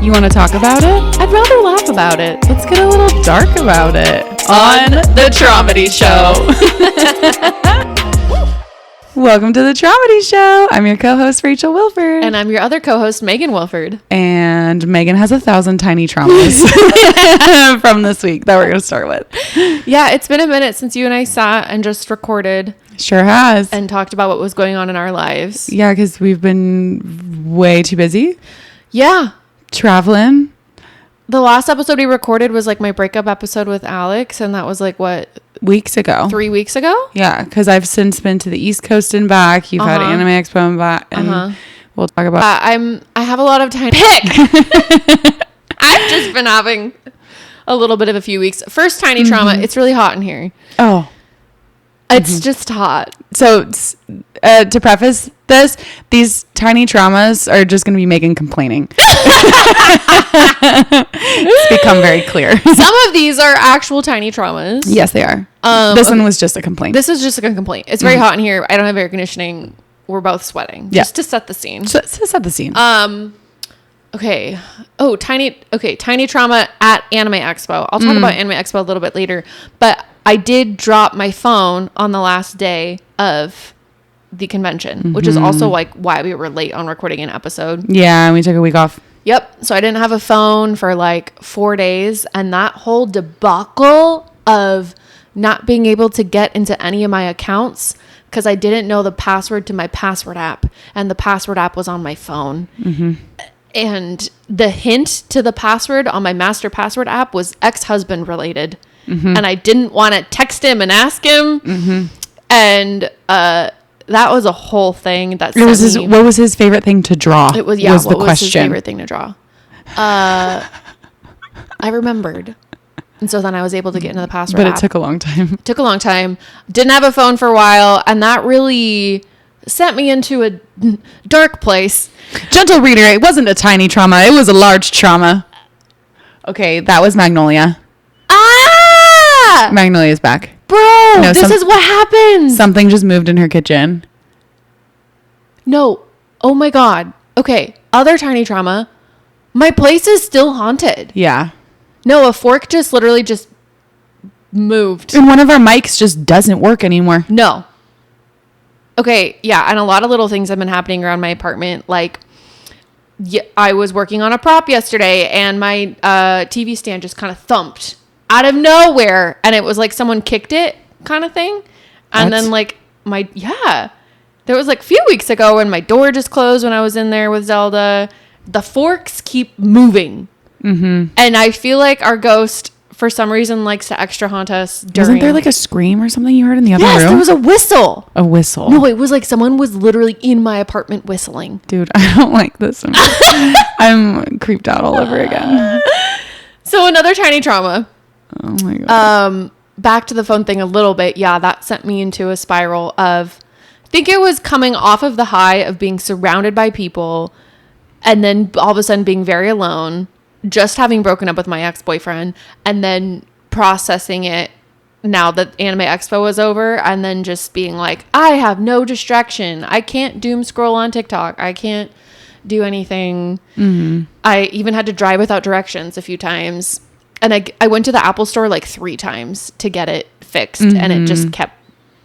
You want to talk about it? I'd rather laugh about it. Let's get a little dark about it. On the Traumedy Show. Welcome to the Traumedy Show. I'm your co-host, Rachel Wilford. And I'm your other co-host, Megan Wilford. And Megan has 1,000 tiny traumas from this week that we're going to start with. Yeah, it's been a minute since you and I sat and just recorded. Sure has. And talked about what was going on in our lives. Yeah, because we've been way too busy. Yeah. Traveling. The last episode we recorded was like my breakup episode with Alex. And that was like, what? Weeks ago. 3 weeks ago? Yeah, because I've since been to the East Coast and back. You've had Anime Expo and back. And we'll talk about... I have a lot of time to pick. I've just been having a little bit of a few weeks. First tiny trauma. It's really hot in here. Oh. It's just hot. So to preface this, these tiny traumas are just going to be Megan complaining. It's become very clear. Some of these are actual tiny traumas. Yes, they are. This one was just a complaint. This is just a complaint. It's very hot in here. I don't have air conditioning. We're both sweating. Yeah. Just to set the scene. So set the scene. Okay. Oh, tiny trauma at Anime Expo. I'll talk about Anime Expo a little bit later. But I did drop my phone on the last day of the convention, which is also like why we were late on recording an episode. Yeah, we took a week off. Yep. So I didn't have a phone for like 4 days. And that whole debacle of not being able to get into any of my accounts because I didn't know the password to my password app. And the password app was on my phone. And the hint to the password on my master password app was ex-husband related. And I didn't want to text him and ask him. And that was a whole thing. What was his favorite thing to draw? It was, yeah, what was his favorite thing to draw? I remembered. And so then I was able to get into the password app. But it took a long time. Took a long time. Didn't have a phone for a while. And that really sent me into a dark place. Gentle reader, it wasn't a tiny trauma. It was a large trauma. Okay, that was Magnolia. Magnolia's back. Bro, this is what happens. Something just moved in her kitchen. No. Oh my God. Okay. Other tiny trauma. My place is still haunted. Yeah. No, a fork just literally just moved. And one of our mics just doesn't work anymore. No. Okay. Yeah. And a lot of little things have been happening around my apartment. Like, I was working on a prop yesterday and my TV stand just kind of thumped out of nowhere, and it was like someone kicked it kind of thing. And then like there was like a few weeks ago when my door just closed when I was in there with Zelda. The forks keep moving. And I feel like our ghost for some reason likes to extra haunt us. Wasn't there like a scream or something you heard in the other room? Yes, there was a whistle. A whistle. No, it was like someone was literally in my apartment whistling. Dude, I don't like this. I'm creeped out all over again. So another tiny trauma. Oh my God. Back to the phone thing a little bit. Yeah, that sent me into a spiral of, I think it was coming off of the high of being surrounded by people and then all of a sudden being very alone, just having broken up with my ex-boyfriend, and then processing it now that Anime Expo was over, and then just being like, I have no distraction. I can't doom scroll on TikTok. I can't do anything. I even had to drive without directions a few times. And I went to the Apple store like 3 times to get it fixed. And it just kept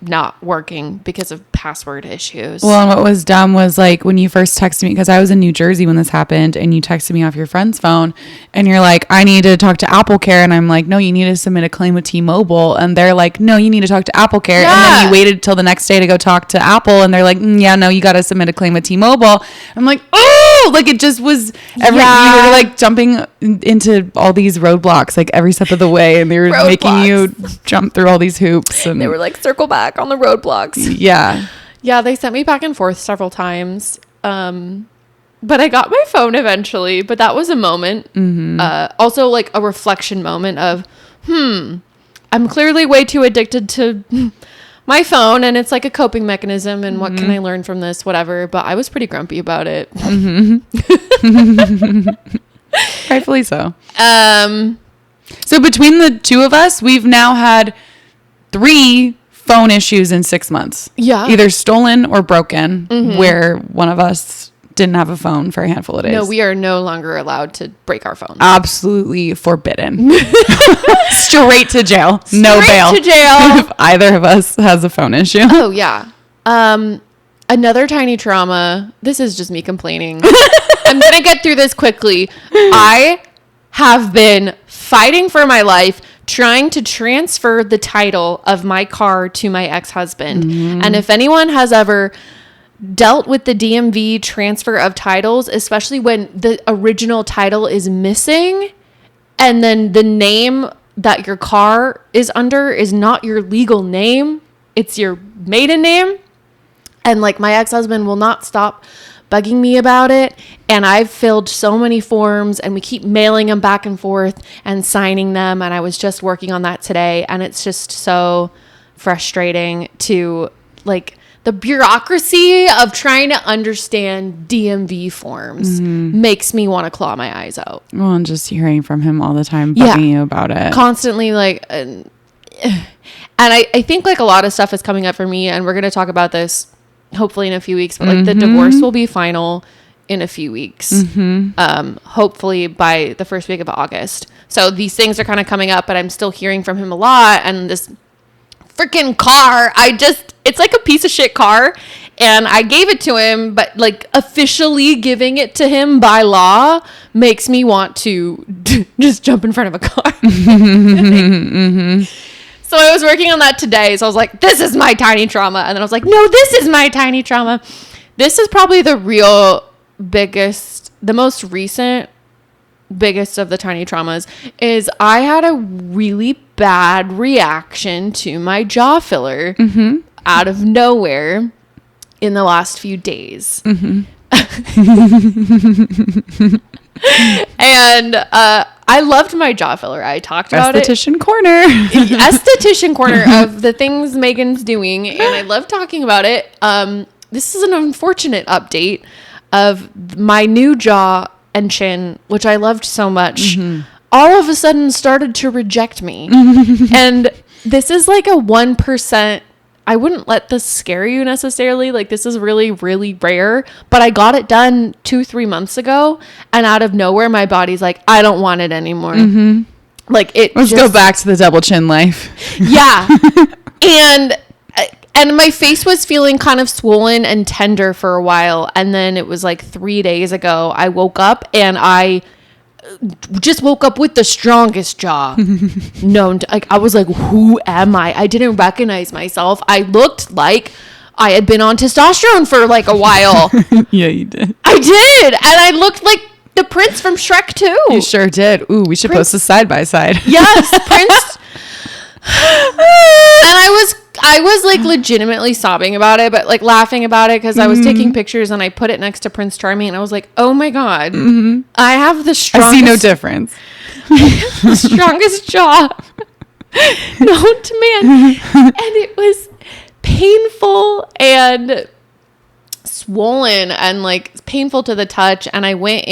not working because of password issues. Well, and what was dumb was like when you first texted me, because I was in New Jersey when this happened, and you texted me off your friend's phone and you're like, I need to talk to Apple Care. And I'm like, no, you need to submit a claim with T-Mobile. And they're like, no, you need to talk to Apple Care. Yeah. And then you waited till the next day to go talk to Apple. And they're like, yeah, no, you got to submit a claim with T-Mobile. I'm like, oh, like it just was you were like jumping into all these roadblocks like every step of the way, and they were making you jump through all these hoops, and they were like, circle back on the roadblocks. Yeah, they sent me back and forth several times, but I got my phone eventually. But that was a moment, also like a reflection moment of I'm clearly way too addicted to my phone, and it's like a coping mechanism, and what can I learn from this, whatever. But I was pretty grumpy about it. Rightfully so. So between the two of us, we've now had 3 phone issues in 6 months. Yeah. Either stolen or broken, where one of us didn't have a phone for a handful of days. No, we are no longer allowed to break our phones. Absolutely forbidden. Straight to jail. No bail. Straight to jail. If either of us has a phone issue. Oh, yeah. Another tiny trauma. This is just me complaining. I'm going to get through this quickly. I have been fighting for my life, trying to transfer the title of my car to my ex-husband. And if anyone has ever dealt with the DMV transfer of titles, especially when the original title is missing and then the name that your car is under is not your legal name, it's your maiden name. And like my ex-husband will not stop bugging me about it. And I've filled so many forms and we keep mailing them back and forth and signing them. And I was just working on that today. And it's just so frustrating to like the bureaucracy of trying to understand DMV forms makes me want to claw my eyes out. Well, and just hearing from him all the time, bugging you about it. Constantly like, and I think like a lot of stuff is coming up for me and we're going to talk about this hopefully in a few weeks, but like the divorce will be final in a few weeks. Hopefully by the first week of August. So these things are kind of coming up, but I'm still hearing from him a lot. And this freaking car, it's like a piece of shit car. And I gave it to him, but like officially giving it to him by law makes me want to just jump in front of a car. So I was working on that today. So I was like, this is my tiny trauma. And then I was like, no, this is my tiny trauma. This is probably the most recent, biggest of the tiny traumas is I had a really bad reaction to my jaw filler out of nowhere in the last few days. And I loved my jaw filler. I talked about Esthetician corner. Esthetician corner of the things Megan's doing. And I love talking about it. This is an unfortunate update of my new jaw and chin, which I loved so much, all of a sudden started to reject me. And this is like a 1%. I wouldn't let this scare you necessarily. Like this is really, really rare, but I got it done 2-3 months ago and out of nowhere, my body's like, I don't want it anymore. Like Let's go back to the double chin life. Yeah. And my face was feeling kind of swollen and tender for a while. And then it was like 3 days ago, I woke up and I just woke up with the strongest jaw known to, like, I was like, who am I didn't recognize myself. I looked like I had been on testosterone for like a while. Yeah, you did. I did. And I looked like the prince from Shrek 2. You sure did. Ooh, we should post a side by side. Yes, Prince. And I was like legitimately sobbing about it, but like laughing about it because I was taking pictures and I put it next to Prince Charming and I was like, oh my God, I have the strongest. I see no difference. The strongest jaw known to man. And it was painful and swollen and like painful to the touch. And I went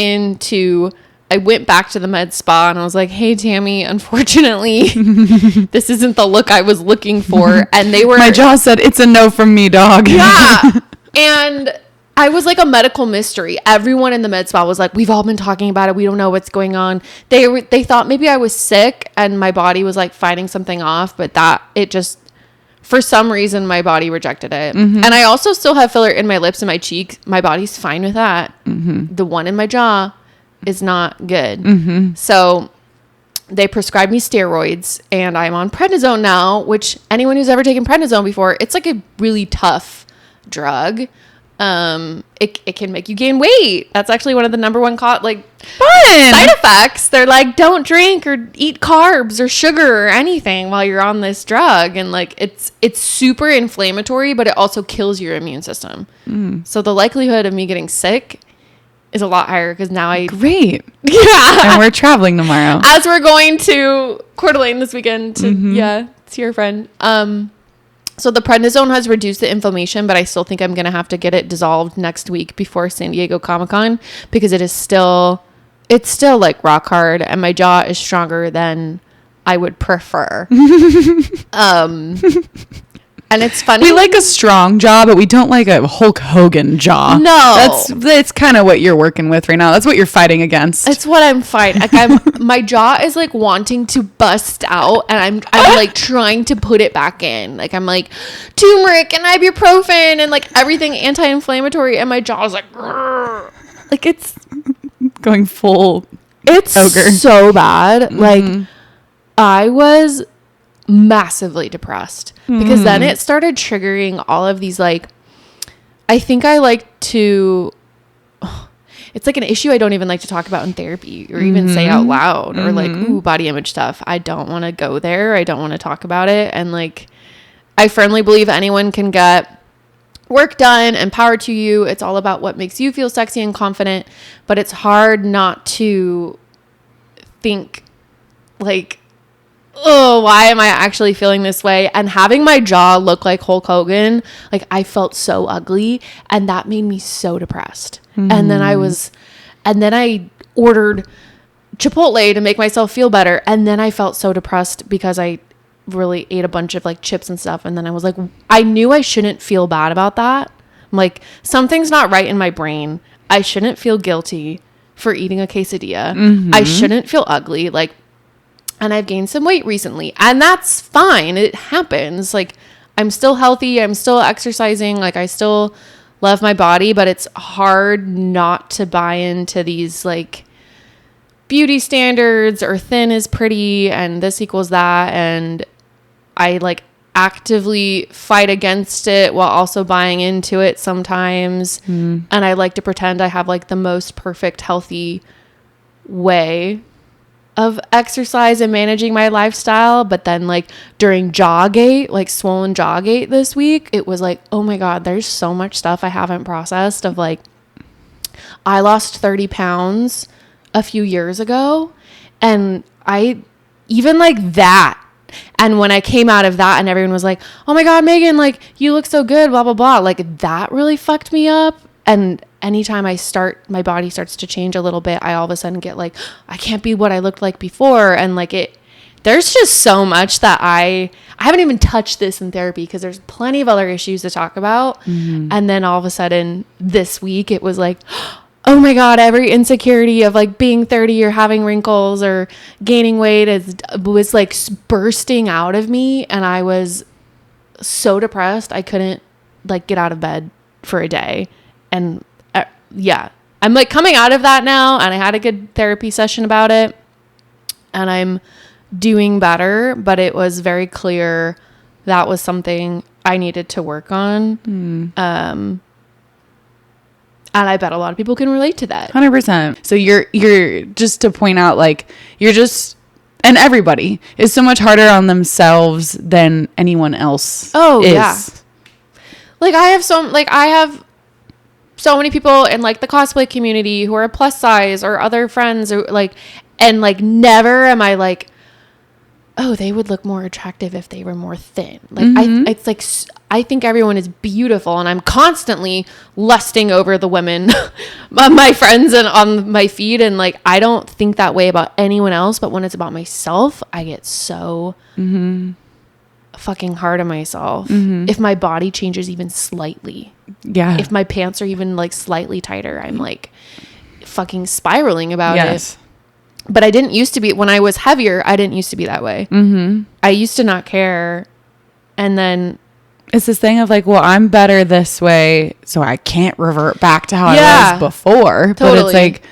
back to the med spa and I was like, hey, Tammy, unfortunately, this isn't the look I was looking for. And my jaw said, it's a no from me, dog. Yeah. And I was like a medical mystery. Everyone in the med spa was like, we've all been talking about it. We don't know what's going on. They thought maybe I was sick and my body was like fighting something off, but for some reason, my body rejected it. And I also still have filler in my lips and my cheeks. My body's fine with that. The one in my jaw is not good. So they prescribed me steroids and I'm on prednisone now, which anyone who's ever taken prednisone before, it's like a really tough drug. It can make you gain weight. That's actually one of the number one side effects. They're like, don't drink or eat carbs or sugar or anything while you're on this drug. And like, it's super inflammatory, but it also kills your immune system. So the likelihood of me getting sick is a lot higher because now Great. Yeah. And we're traveling tomorrow. As we're going to Coeur d'Alene this weekend to see your friend. So the prednisone has reduced the inflammation, but I still think I'm going to have to get it dissolved next week before San Diego Comic-Con because it's still like rock hard and my jaw is stronger than I would prefer. And it's funny. We like a strong jaw, but we don't like a Hulk Hogan jaw. No. That's kind of what you're working with right now. That's what you're fighting against. It's what I'm fighting. Like my jaw is like wanting to bust out, and I'm like trying to put it back in. Like I'm like turmeric and ibuprofen and like everything anti-inflammatory, and my jaw is like, grrr. Like it's going full. It's ogre. So bad. Like I was massively depressed because then it started triggering all of these, like, I think I like to, it's like an issue I don't even like to talk about in therapy or even say out loud or like, ooh, body image stuff. I don't want to go there. I don't want to talk about it. And like, I firmly believe anyone can get work done and power to you. It's all about what makes you feel sexy and confident, but it's hard not to think like, oh, why am I actually feeling this way? And having my jaw look like Hulk Hogan, like I felt so ugly, and that made me so depressed. And then I ordered Chipotle to make myself feel better, and then I felt so depressed because I really ate a bunch of like chips and stuff, and then I was like, I knew I shouldn't feel bad about that. I'm like, something's not right in my brain. I shouldn't feel guilty for eating a quesadilla. I shouldn't feel ugly. Like, and I've gained some weight recently, and that's fine. It happens. Like, I'm still healthy. I'm still exercising. Like, I still love my body, but it's hard not to buy into these like beauty standards or thin is pretty and this equals that. And I like actively fight against it while also buying into it sometimes. And I like to pretend I have like the most perfect, healthy way of exercise and managing my lifestyle. But then like during Jawgate, like swollen Jawgate this week, it was like, oh my God, there's so much stuff I haven't processed of like, I lost 30 pounds a few years ago, and I even like that. And when I came out of that and everyone was like, oh my God, Megan, like you look so good, blah, blah, blah. Like that really fucked me up. And anytime my body starts to change a little bit, I all of a sudden get like, I can't be what I looked like before. And like there's just so much that I haven't even touched this in therapy because there's plenty of other issues to talk about. And then all of a sudden this week it was like, oh my God, every insecurity of like being 30 or having wrinkles or gaining weight was like bursting out of me. And I was so depressed. I couldn't like get out of bed for a day. And yeah, I'm like coming out of that now, and I had a good therapy session about it, and I'm doing better, but it was very clear that was something I needed to work on. And I bet a lot of people can relate to that. 100%. So you're just to point out, like, you're just, and everybody is so much harder on themselves than anyone else. Oh, is. yeah. Like I have so many people in like the cosplay community who are plus size or other friends or like, and like never am I like, oh, they would look more attractive if they were more thin. Like it's like, I think everyone is beautiful, and I'm constantly lusting over the women, my friends and on my feed. And like, I don't think that way about anyone else, but when it's about myself, I get so fucking hard on myself. If my body changes even slightly. Yeah. If my pants are even like slightly tighter, I'm like fucking spiraling about it. But I didn't used to be, when I was heavier, I didn't used to be that way. I used to not care. And then it's this thing of like, well, I'm better this way, so I can't revert back to how I was before. Totally. But it's like,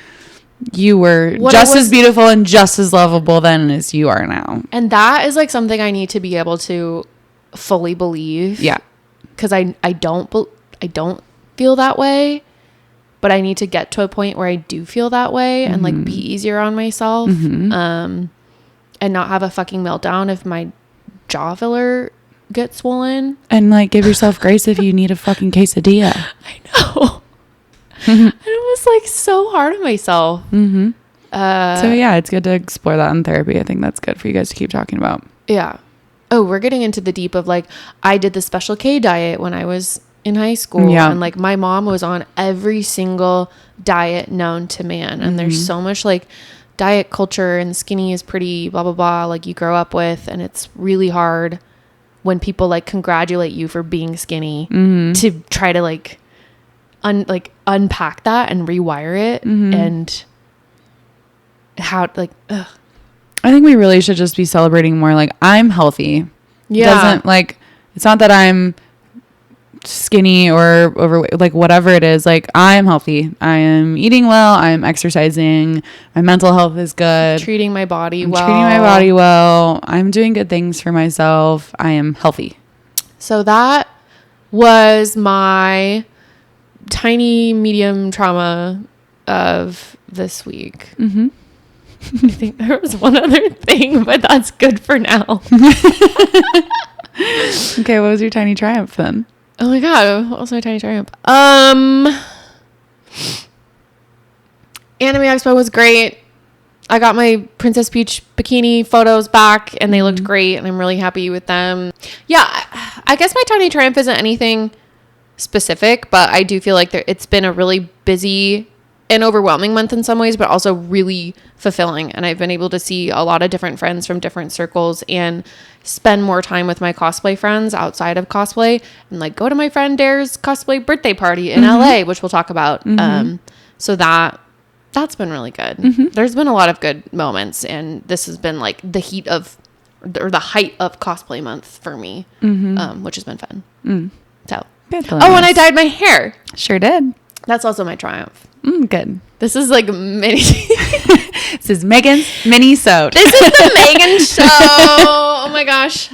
you were just as beautiful and just as lovable then as you are now. And that is like something I need to be able to fully believe. Yeah. Because I don't feel that way, but I need to get to a point where I do feel that way and like be easier on myself, and not have a fucking meltdown if my jaw filler gets swollen. And like give yourself grace if you need a fucking quesadilla. I know. And it was like so hard on myself. So yeah, it's good to explore that in therapy. I think that's good for you guys to keep talking about. Yeah. Oh, we're getting into the deep of like, I did the Special K diet when I was in high school. Yeah. And like my mom was on every single diet known to man. And there's so much like diet culture, and skinny is pretty blah, blah, blah, like you grow up with, and it's really hard when people like congratulate you for being skinny, to try to like unpack that and rewire it, and how like ugh. I think we really should just be celebrating more like I'm healthy. Yeah. Doesn't like, it's not that I'm skinny or overweight, like whatever it is, like I am healthy. I am eating well. I'm exercising. My mental health is good. Treating my body well. I'm doing good things for myself. I am healthy. So that was my tiny medium trauma of this week. I think there was one other thing, but that's good for now. Okay, what was your tiny triumph then? Oh my god, what was my tiny triumph? Anime Expo was great. I got my Princess Peach bikini photos back and they looked great and I'm really happy with them. Yeah, I guess my tiny triumph isn't anything specific, but I do feel like it's been a really busy and overwhelming month in some ways, but also really fulfilling. And I've been able to see a lot of different friends from different circles and spend more time with my cosplay friends outside of cosplay, and like go to my friend Dare's cosplay birthday party in LA, which we'll talk about. So that's been really good. There's been a lot of good moments, and this has been like the height of cosplay month for me, which has been fun. So, oh, and I dyed my hair. Sure did. That's also my triumph. Good. This is like mini. This is Megan's mini-sode. This is the Megan show. Oh my gosh.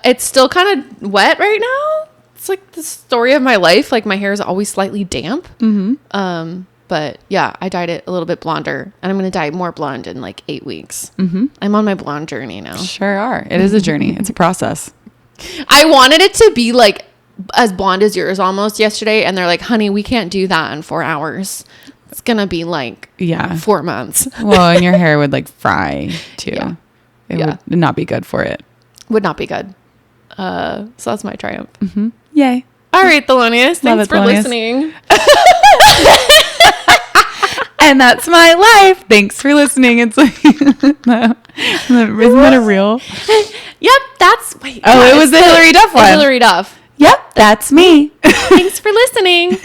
It's still kind of wet right now. It's like the story of my life. Like my hair is always slightly damp. But yeah, I dyed it a little bit blonder, and I'm going to dye more blonde in like 8 weeks. I'm on my blonde journey now. Sure are. It is a journey. It's a process. I wanted it to be like as blonde as yours almost yesterday, and they're like, honey, we can't do that in 4 hours. It's gonna be like 4 months. Well, and your hair would like fry too. It would not be good for it. Would not be good. So that's my triumph. Yay. All right, Thelonious, thanks for listening. And that's my life. Thanks for listening. It's like, no. Isn't that a real? Yep, that's it was the Hillary Duff one. Hillary Duff. Yep, that's me. Thanks for listening.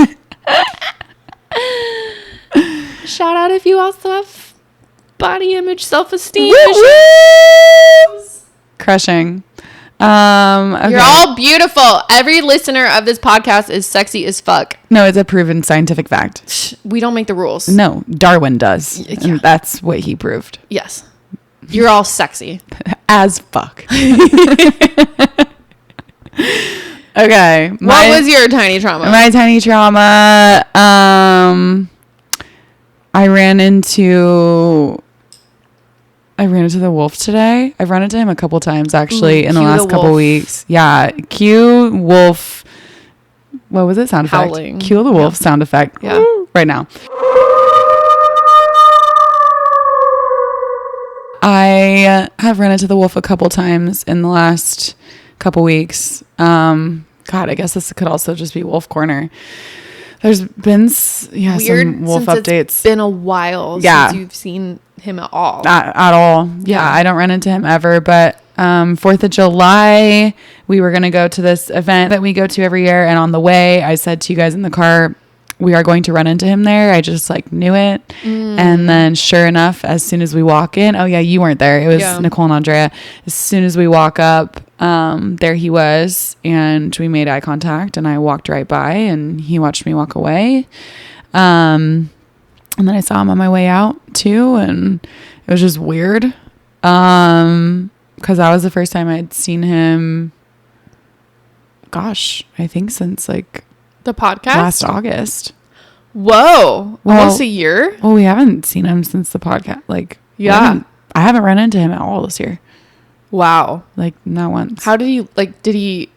Shout out if you also have body image, self-esteem issues. Crushing. Okay. You're all beautiful. Every listener of this podcast is sexy as fuck. No, it's a proven scientific fact. We don't make the rules. No, Darwin does. Yeah. And that's what he proved. Yes. You're all sexy. As fuck. Okay. What was your tiny trauma? My tiny trauma, I ran into the wolf today. I've run into him a couple times actually in the last couple weeks. Yeah. Cue wolf. What was it? Sound effect. Howling. Cue the wolf sound effect. Yeah. Right now. I have run into the wolf a couple times in the last couple weeks. God, I guess this could also just be Wolf Corner. There's been some wolf updates. It's been a while since you've seen him at all. At all. Yeah, I don't run into him ever. But 4th of July, we were going to go to this event that we go to every year. And on the way, I said to you guys in the car, we are going to run into him there. I just like knew it. And then sure enough, as soon as we walk in, oh yeah, you weren't there. It was Nicole and Andrea. As soon as we walk up, there he was, and we made eye contact, and I walked right by and he watched me walk away. And then I saw him on my way out too. And it was just weird. Cause that was the first time I'd seen him. Gosh, I think since like the podcast last August. Whoa. Almost a year. Well, we haven't seen him since the podcast. Like, I haven't run into him at all this year. Wow. Like, not once. How did he, like, did he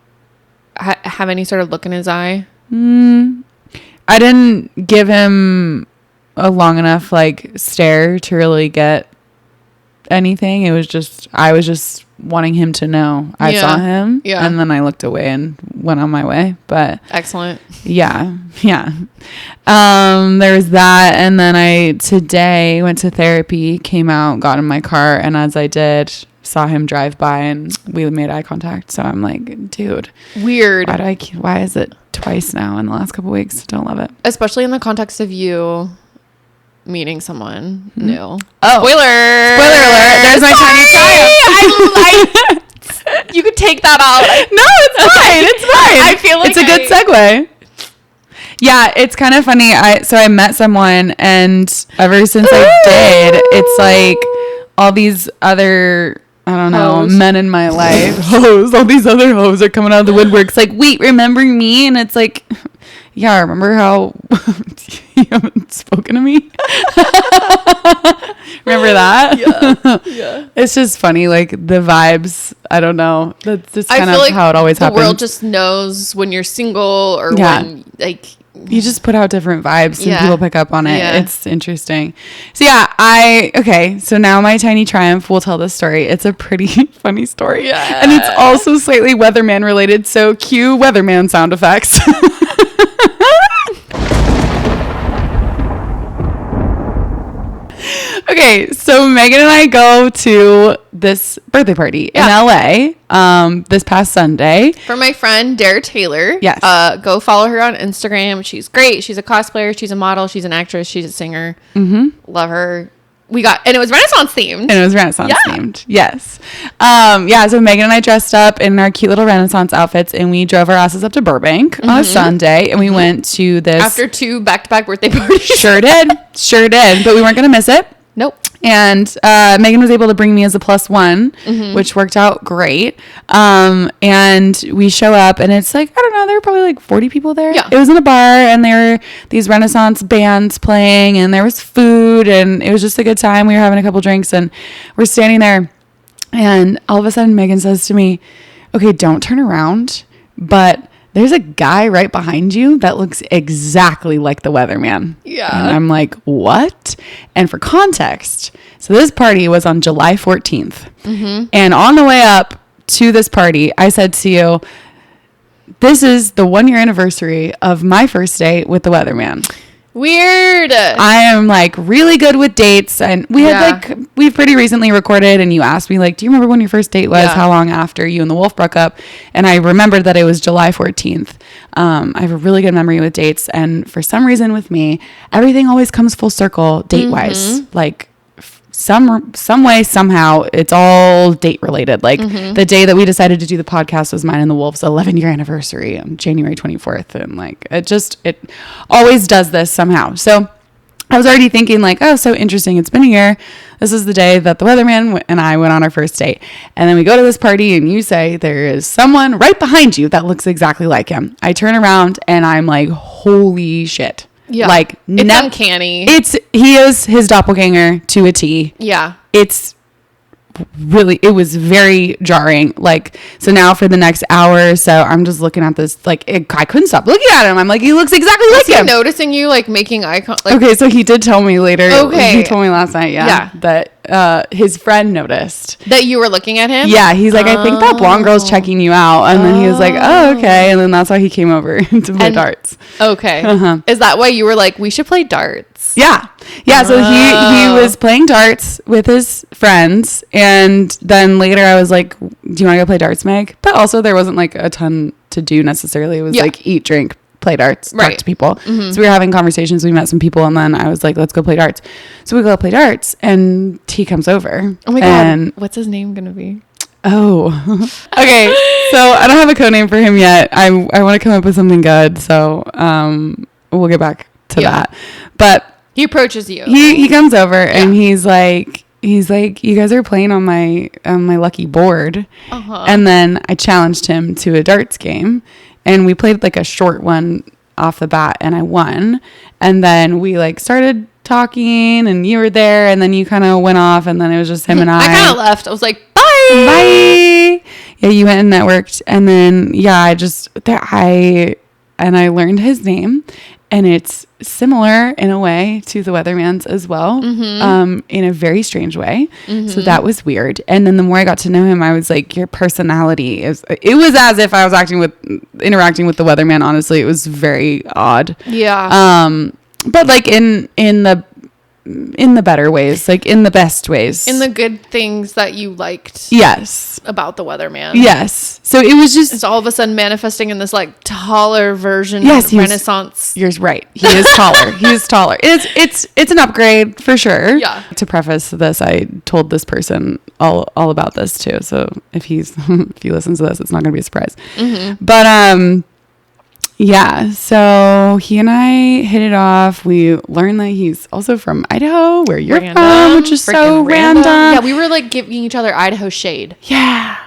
have any sort of look in his eye? I didn't give him a long enough, like, stare to really get anything. It was just, I was just wanting him to know I saw him. Yeah. And then I looked away and went on my way. But excellent. Yeah. There was that. And then I today went to therapy, came out, got in my car, and as I did, saw him drive by and we made eye contact. So I'm like, dude, weird. Why is it twice now in the last couple weeks? Don't love it. Especially in the context of you meeting someone new. Oh, Spoiler alert! There's my tiny triumph. You could take that out. No, it's fine. It's fine. I feel like it's a good segue. Yeah, it's kind of funny. I met someone, and ever since I did, it's like all these other, I don't know, men in my life. All these other hoes are coming out of the woodwork. It's like, wait, remember me? And it's like, yeah, remember how you haven't spoken to me? Remember that? Yeah. It's just funny, like the vibes. I don't know. That's just kind of like how it always happens. The world just knows when you're single or when, like, you just put out different vibes and people pick up on it. Yeah. It's interesting. So yeah, so now my tiny triumph will tell this story. It's a pretty funny story. Yeah. And it's also slightly Weatherman related. So cue Weatherman sound effects. Okay, so Megan and I go to this birthday party in LA this past Sunday. For my friend, Dara Taylor. Yes. Go follow her on Instagram. She's great. She's a cosplayer. She's a model. She's an actress. She's a singer. Mm-hmm. Love her. And it was Renaissance themed. Yes. So Megan and I dressed up in our cute little Renaissance outfits, and we drove our asses up to Burbank on a Sunday, and we went to this. After 2 back-to-back birthday parties. Sure did. But we weren't going to miss it. Nope. And Megan was able to bring me as a +1, which worked out great. And we show up, and it's like, I don't know, there were probably like 40 people there. Yeah. It was in a bar, and there were these Renaissance bands playing, and there was food, and it was just a good time. We were having a couple drinks, and we're standing there, and all of a sudden Megan says to me, okay, don't turn around, but there's a guy right behind you that looks exactly like the Weatherman. Yeah. And I'm like, what? And for context, so this party was on July 14th. Mm-hmm. And on the way up to this party, I said to you, this is the 1-year anniversary of my first date with the Weatherman. Weird. I am like really good with dates, and we've pretty recently recorded, and you asked me like, do you remember when your first date was? How long after you and the wolf broke up? And I remembered that it was July 14th. I have a really good memory with dates, and for some reason with me, everything always comes full circle date wise. Like some way, somehow, it's all date related. Like the day that we decided to do the podcast was mine and the wolf's 11-year anniversary on January 24th. And like, it always does this somehow. So I was already thinking like, oh, so interesting. It's been a year. This is the day that the Weatherman and I went on our first date. And then we go to this party, and you say there is someone right behind you that looks exactly like him. I turn around, and I'm like, holy shit. Yeah. Like, it's uncanny. He is his doppelganger to a T. Yeah. It was very jarring. Like, so now for the next hour or so, I'm just looking at this, like, I couldn't stop looking at him. I'm like, he looks exactly like him. Noticing you, like, making eye contact? Like, okay, so he did tell me later. Okay. He told me last night, that his friend noticed. That you were looking at him? Yeah, he's like, I think that blonde girl's checking you out. And then he was like, oh, okay. And then that's why he came over to play darts. Okay. Is that why you were like, we should play darts? Yeah. Yeah, so he was playing darts with his friends, and then later I was like, do you want to go play darts, Meg? But also there wasn't like a ton to do necessarily. It was like eat, drink, play darts, talk to people. So we were having conversations, we met some people, and then I was like, let's go play darts. So we go play darts, and he comes over. Oh my God. What's his name going to be? Oh, okay. So I don't have a code name for him yet. I want to come up with something good. So we'll get back to that. But he approaches you. He comes over and he's like, you guys are playing on my lucky board. And then I challenged him to a darts game, and we played like a short one off the bat, and I won. And then we like started talking, and you were there, and then you kind of went off, and then it was just him and I. I kind of left. I was like, bye. Yeah, you went and networked, and then I learned his name, and it's similar in a way to the Weatherman's as well, in a very strange way. So that was weird. And then the more I got to know him, I was like, your personality it was as if I was interacting with the Weatherman. Honestly, it was very odd. Yeah. But like in the in the better ways, like in the best ways, in the good things that you liked. Yes. About the Weatherman. Yes. So it was just, it's all of a sudden manifesting in this like taller version. Yes, of Renaissance. You're right. He is taller. He is taller. It's an upgrade for sure. Yeah. To preface this, I told this person all about this too. So if he listens to this, it's not going to be a surprise. Mm-hmm. But yeah, so he and I hit it off. We learned that he's also from Idaho, where you're from, which is so random. Yeah, we were like giving each other Idaho shade. Yeah.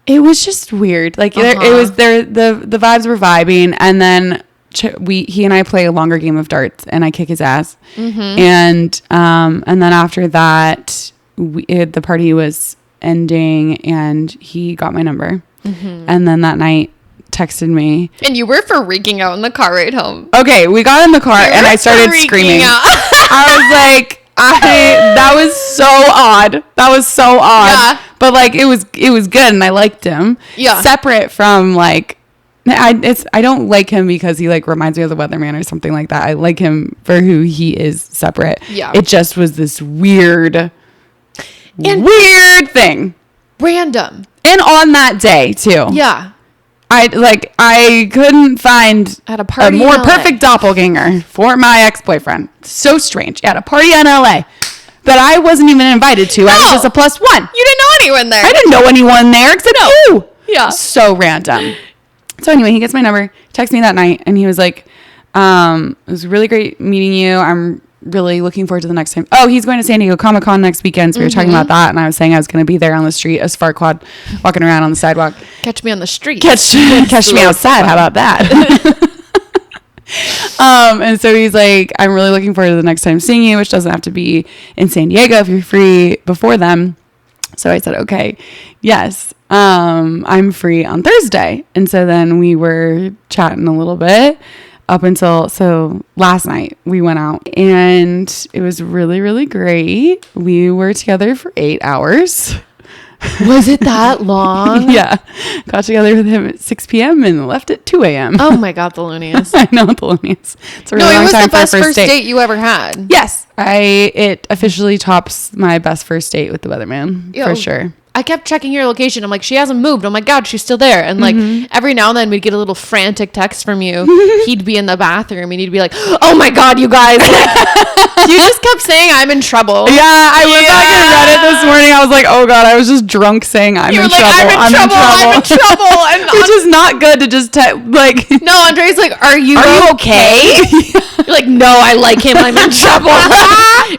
It was just weird. Like it was there, the vibes were vibing, and then he and I play a longer game of darts, and I kick his ass. Mm-hmm. And then after that, the party was ending, and he got my number. Mm-hmm. And then that night, texted me, and you were freaking out in the car ride home. Okay, we got in the car and I started screaming. I was like, that was so odd. Yeah. But like it was good, and I liked him. Yeah. Separate from like, I don't like him because he like reminds me of the Weatherman or something like that. I like him for who he is separate. Yeah. It just was this weird thing. Random. And on that day too. Yeah. I couldn't find at a party a more perfect doppelganger for my ex-boyfriend. So strange. At a party in LA that I wasn't even invited to. No. I was just a +1. You didn't know anyone there. I didn't know anyone there except you. Yeah. So random. So anyway, he gets my number, texts me that night, and he was like, it was really great meeting you. I'm really looking forward to the next time. Oh, he's going to San Diego Comic-Con next weekend, so we were talking about that, and I was saying I was going to be there on the street as Farquad, walking around on the sidewalk. Catch me on the street. Catch me outside. How about that? And so he's like, I'm really looking forward to the next time seeing you, which doesn't have to be in San Diego if you're free before then. So I said, okay, yes, I'm free on Thursday. And so then we were chatting a little bit up until, so last night we went out, and it was really, really great. We were together for 8 hours. Was it that long? Yeah. Got together with him at 6 p.m. and left at 2 a.m. Oh my God, the loonies. I know, the loonies. It's a really long time for a first date. It was the best first date you ever had. Yes. It officially tops my best first date with the Weatherman, for sure. I kept checking your location. I'm like, she hasn't moved. Oh my God, she's still there. And like every now and then we'd get a little frantic text from you. He'd be in the bathroom and he'd be like, oh my God, you guys. You just kept saying I'm in trouble. Yeah, I went back and read it this morning. I was like, oh God, I was just drunk saying I'm in trouble. I'm in trouble. And which is not good to just like. No, Andre's like, are you okay? You're like, no, I like him. I'm in trouble.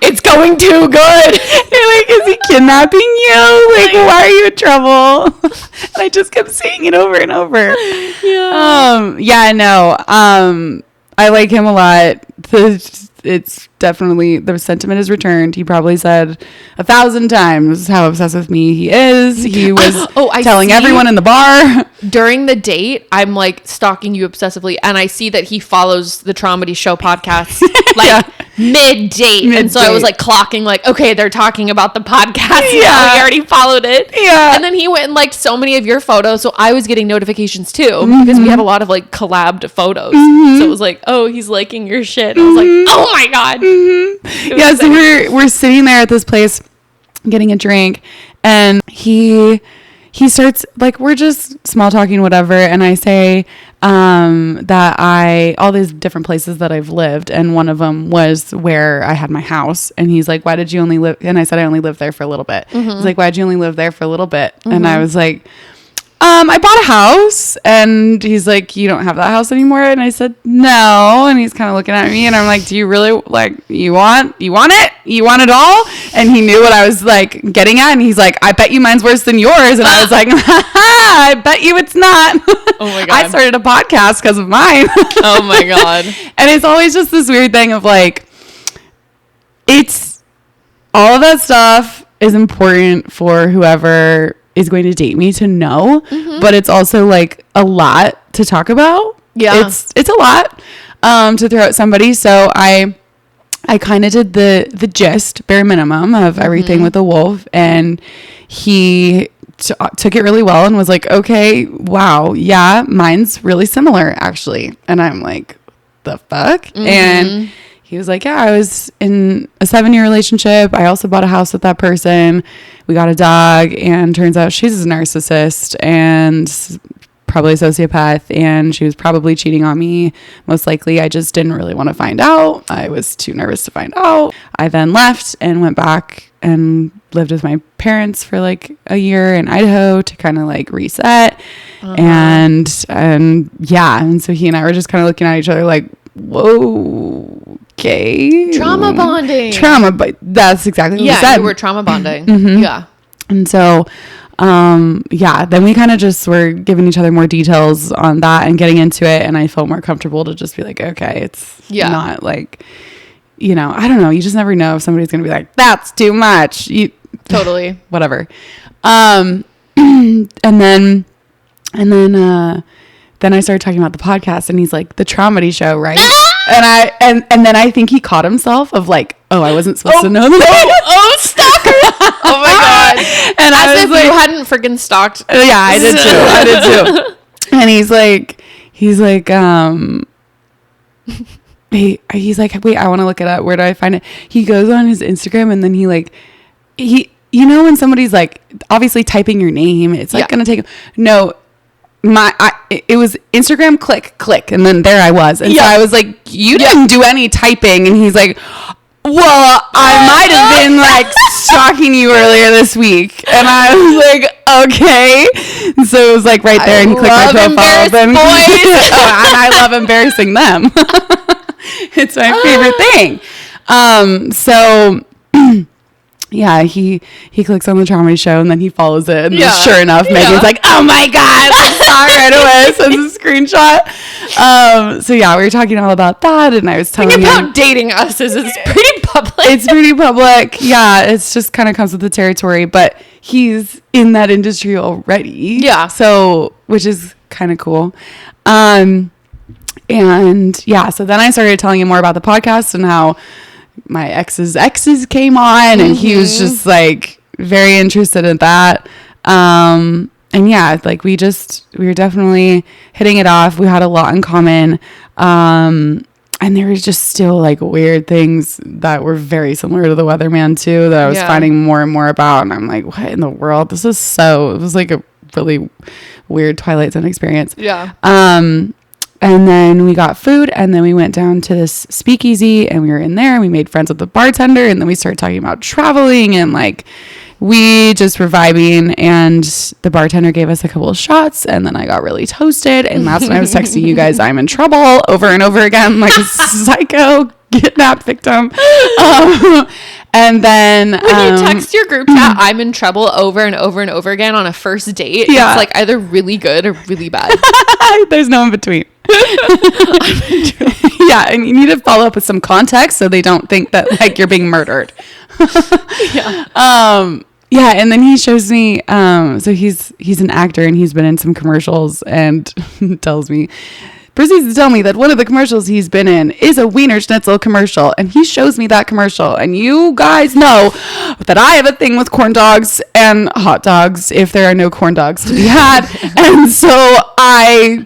It's going too good. You're like, is he kidnapping you? Like, why are you in trouble? And I just kept saying it over and over. Yeah. I like him a lot. It's definitely, the sentiment is returned. He probably said 1,000 times how obsessed with me he is. He was telling everyone in the bar. During the date, I'm like stalking you obsessively, and I see that he follows the Traumedy Show podcast mid-date. And so I was like clocking like, okay, they're talking about the podcast. Yeah. We already followed it. Yeah. And then he went and liked so many of your photos. So I was getting notifications too, because we have a lot of like collabed photos. So it was like, oh, he's liking your shit. And I was like, oh my God. Yeah. So we're sitting there at this place getting a drink, and he starts like, we're just small talking, whatever. And I say, that all these different places that I've lived, and one of them was where I had my house. And he's like, why did you only live? And I said, I only lived there for a little bit. He's like, why'd you only live there for a little bit? And I was like, I bought a house. And he's like, you don't have that house anymore? And I said, no. And he's kind of looking at me, and I'm like, do you really like, you want it? You want it all? And he knew what I was like getting at. And he's like, I bet you mine's worse than yours. And I was like, I bet you it's not. Oh my God. I started a podcast because of mine. Oh my God. And it's always just this weird thing of like, it's all of that stuff is important for whoever is going to date me to know, but it's also like a lot to talk about. Yeah. It's a lot to throw at somebody. So I kind of did the gist, bare minimum of everything with the wolf, and he took it really well and was like, okay, wow, yeah, mine's really similar actually. And I'm like, the fuck? And he was like, yeah, I was in a 7-year relationship. I also bought a house with that person. We got a dog, and turns out she's a narcissist and probably a sociopath, and she was probably cheating on me. Most likely, I just didn't really want to find out. I was too nervous to find out. I then left and went back and lived with my parents for like a year in Idaho to kind of like reset. And yeah, and so he and I were just kind of looking at each other like, whoa, okay. Trauma bonding. But that's exactly what we said. Yeah, we were trauma bonding. Yeah. And so then we kind of just were giving each other more details on that and getting into it, and I felt more comfortable to just be like, okay, it's not like, you know, I don't know, you just never know if somebody's gonna be like, that's too much. Totally. Whatever. And then I started talking about the podcast, and he's like, the Traumedy Show, right? and then I think he caught himself of like, oh, I wasn't supposed to know that. Stalker. Oh my God. And as I was if like, you hadn't freaking stalked. Yeah, I did too. And he's like, he's like, wait, I want to look it up. Where do I find it? He goes on his Instagram, and then you know, when somebody's like obviously typing your name, it's like gonna take, no, it was Instagram, click, and then there I was. And so I was like, you didn't do any typing. And he's like, well, I might have been like stalking you earlier this week. And I was like, okay. And so it was like right there, and he clicked my profile. And I love embarrassing them. It's my favorite thing. So yeah, he clicks on the Traumedy Show, and then he follows it, and sure enough, Megan's like, oh my God, I saw it right away, sends a screenshot. So yeah, we were talking all about that, and I was telling him about dating us is it's pretty public. It's pretty public. Yeah, it's just kind of comes with the territory, but he's in that industry already. Yeah. So, which is kind of cool. And yeah, so then I started telling him more about the podcast and how my ex's came on, and he was just like very interested in that. And yeah, like we were definitely hitting it off. We had a lot in common. And there was just still like weird things that were very similar to the Weatherman too, that I was finding more and more about. And I'm like, what in the world? It was like a really weird Twilight Zone experience. Yeah. And then we got food, and then we went down to this speakeasy, and we were in there, and we made friends with the bartender, and then we started talking about traveling, and like we just were vibing, and the bartender gave us a couple of shots, and then I got really toasted, and that's when I was texting you guys, I'm in trouble, over and over again, like a psycho kidnapped victim. And then when you text your group chat, I'm in trouble over and over and over again on a first date, it's like either really good or really bad. There's no in between. Yeah, and you need to follow up with some context so they don't think that like you're being murdered. Yeah, and then he shows me so he's an actor, and he's been in some commercials, and proceeds to tell me that one of the commercials he's been in is a Wiener Schnitzel commercial, and he shows me that commercial, and you guys know that I have a thing with corn dogs and hot dogs if there are no corn dogs to be had. And so I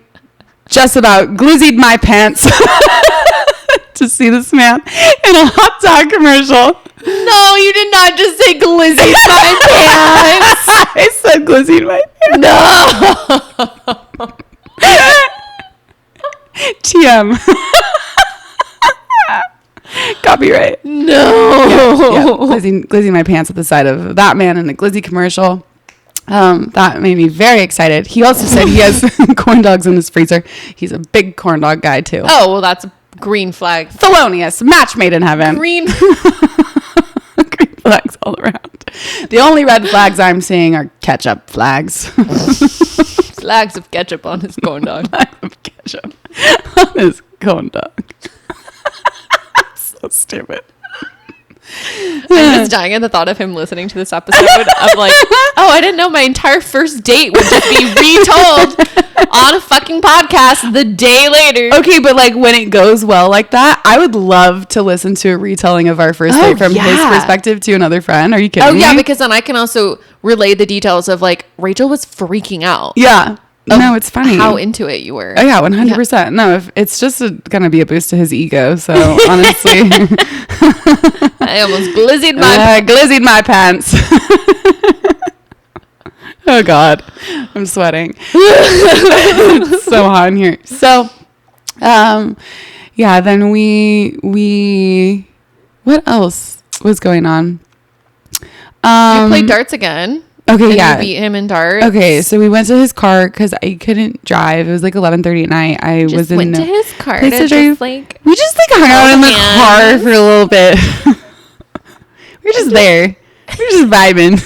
just about glizzied my pants to see this man in a hot dog commercial. No, you did not just say glizzied my pants. I said glizzied my pants. No. TM. Copyright. No. Glizzy my pants at the side of that man in a glizzy commercial. That made me very excited. He also said he has corn dogs in his freezer. He's a big corn dog guy too. Oh, well, that's a green flag. Felonious. Match made in heaven. Green flags all around. The only red flags I'm seeing are ketchup flags. Flags of ketchup on his corn dog. Flags of ketchup on his corn dog. So stupid. I'm just dying at the thought of him listening to this episode of like, oh, I didn't know my entire first date would just be retold on a fucking podcast the day later. Okay, but like when it goes well like that, I would love to listen to a retelling of our first date from his perspective to another friend. Are you kidding me? Oh yeah, because then I can also relay the details of like Rachel was freaking out. Yeah. No, it's funny. How into it you were. Oh yeah, 100%. No, if it's just gonna be a boost to his ego. So honestly, I almost glizzied my pants. Oh God, I'm sweating. It's so hot in here. So, yeah. Then we. What else was going on? You played darts again. Okay, and yeah. You beat him in darts. Okay, so we went to his car because I couldn't drive. It was like 11:30 at night. I was in went to his car. We just hung out in the car for a little bit. We were just there. We were just vibing.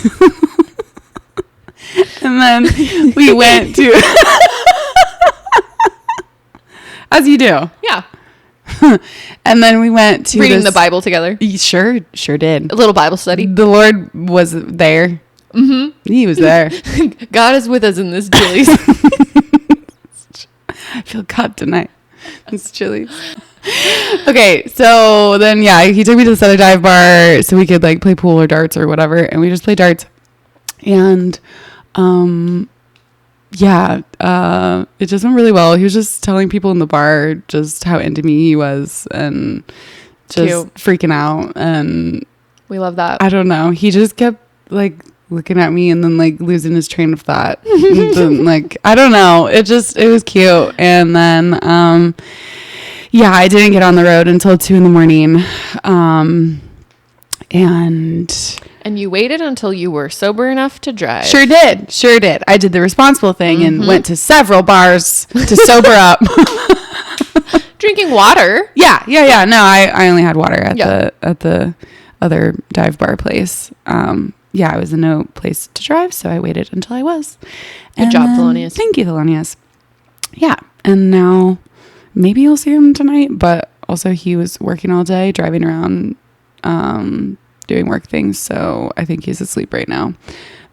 And then we went to as you do. Yeah. And then we went to reading the Bible together. Sure did. A little Bible study. The Lord was there. Mm-hmm. He was there. God is with us in this Chili's. I feel God tonight. It's Chili's. Okay, so then yeah, he took me to this other dive bar so we could like play pool or darts or whatever, and we just played darts. And yeah, it just went really well. He was just telling people in the bar just how into me he was and just freaking out. And we love that. I don't know. He just kept like looking at me and then like losing his train of thought. And then, like, I don't know. It was cute. And then, yeah, I didn't get on the road until 2 a.m. And you waited until you were sober enough to drive. Sure did. I did the responsible thing and went to several bars to sober up. Drinking water. Yeah. No, I only had water at the other dive bar place. Yeah, I was in no place to drive, so I waited until I was. Good job, Thelonious. Thank you, Thelonious. Yeah, and now maybe you'll see him tonight, but also he was working all day, driving around, doing work things, so I think he's asleep right now.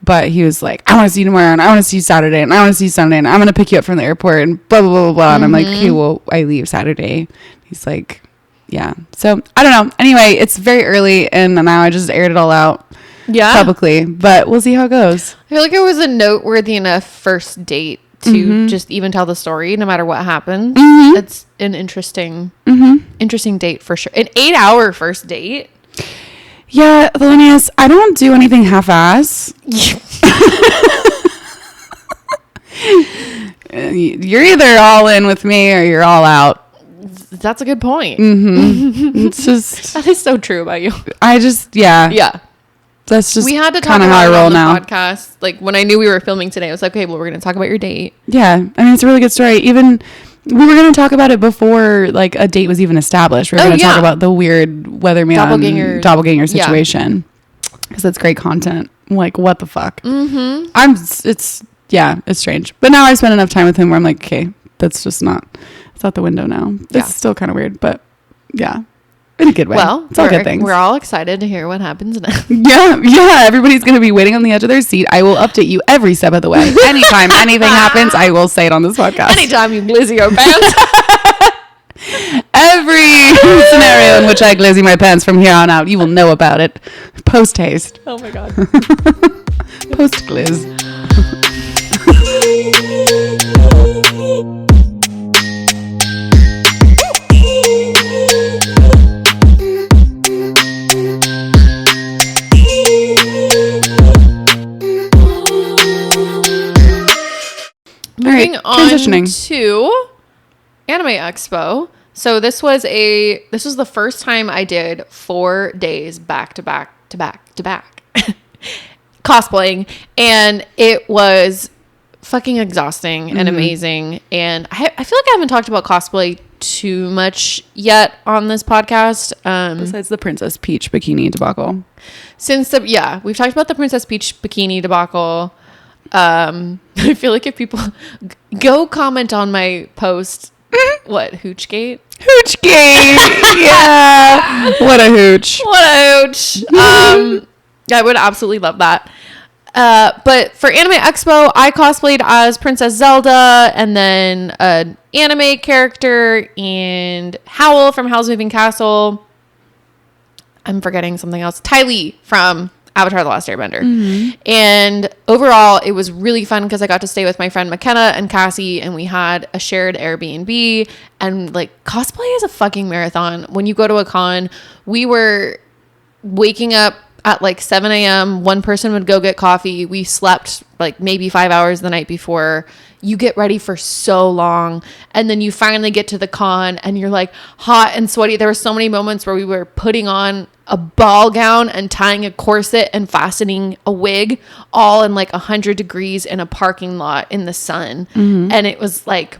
But he was like, I want to see you tomorrow, and I want to see you Saturday, and I want to see you Sunday, and I'm going to pick you up from the airport, and blah, blah, blah, blah, blah. And I'm like, okay, well, I leave Saturday. He's like, yeah. So, I don't know. Anyway, it's very early, and now I just aired it all out publicly. But we'll see how it goes. I feel like it was a noteworthy enough first date to just even tell the story, no matter what happens. It's an interesting date for sure. An 8-hour first date. Yeah, Thelonious, I don't do anything half-ass. You're either all in with me or you're all out. That's a good point. It's just... That is so true about you. Yeah. That's just we had to talk kind of about how I roll it on now. the podcast. Like when I knew we were filming today, I was like, okay, well, we're going to talk about your date. Yeah. I mean, it's a really good story. Even we were going to talk about it before like a date was even established. We were going to talk about the weird Weatherman doppelganger situation. Because that's great content. Like, what the fuck? It's strange. But now I've spent enough time with him where I'm like, okay, that's just not, it's out the window now. It's still kind of weird, but yeah. In a good way. Well, it's all good things. We're all excited to hear what happens next. Yeah. Everybody's going to be waiting on the edge of their seat. I will update you every step of the way. Anytime anything happens, I will say it on this podcast. Anytime you glizzy your pants. Every scenario in which I glizzy my pants from here on out, you will know about it. Post haste. Oh my God. Post glizz. Moving on to Anime Expo. So this was the first time I did 4 days back to back cosplaying, and it was fucking exhausting and amazing. And I feel like I haven't talked about cosplay too much yet on this podcast. Besides the Princess Peach bikini debacle. We've talked about the Princess Peach bikini debacle. I feel like if people go comment on my post, what, Hoochgate? Yeah. What a hooch. I would absolutely love that. But for Anime Expo, I cosplayed as Princess Zelda, and then an anime character, and Howl from Howl's Moving Castle. I'm forgetting something else. Ty Lee from Avatar The Last Airbender. And overall, it was really fun because I got to stay with my friend McKenna and Cassie, and we had a shared Airbnb. And like, cosplay is a fucking marathon. When you go to a con, we were waking up at like 7 a.m. One person would go get coffee. We slept like maybe 5 hours the night before. You get ready for so long, and then you finally get to the con and you're like hot and sweaty. There were so many moments where we were putting on a ball gown and tying a corset and fastening a wig all in like 100 degrees in a parking lot in the sun. And it was like,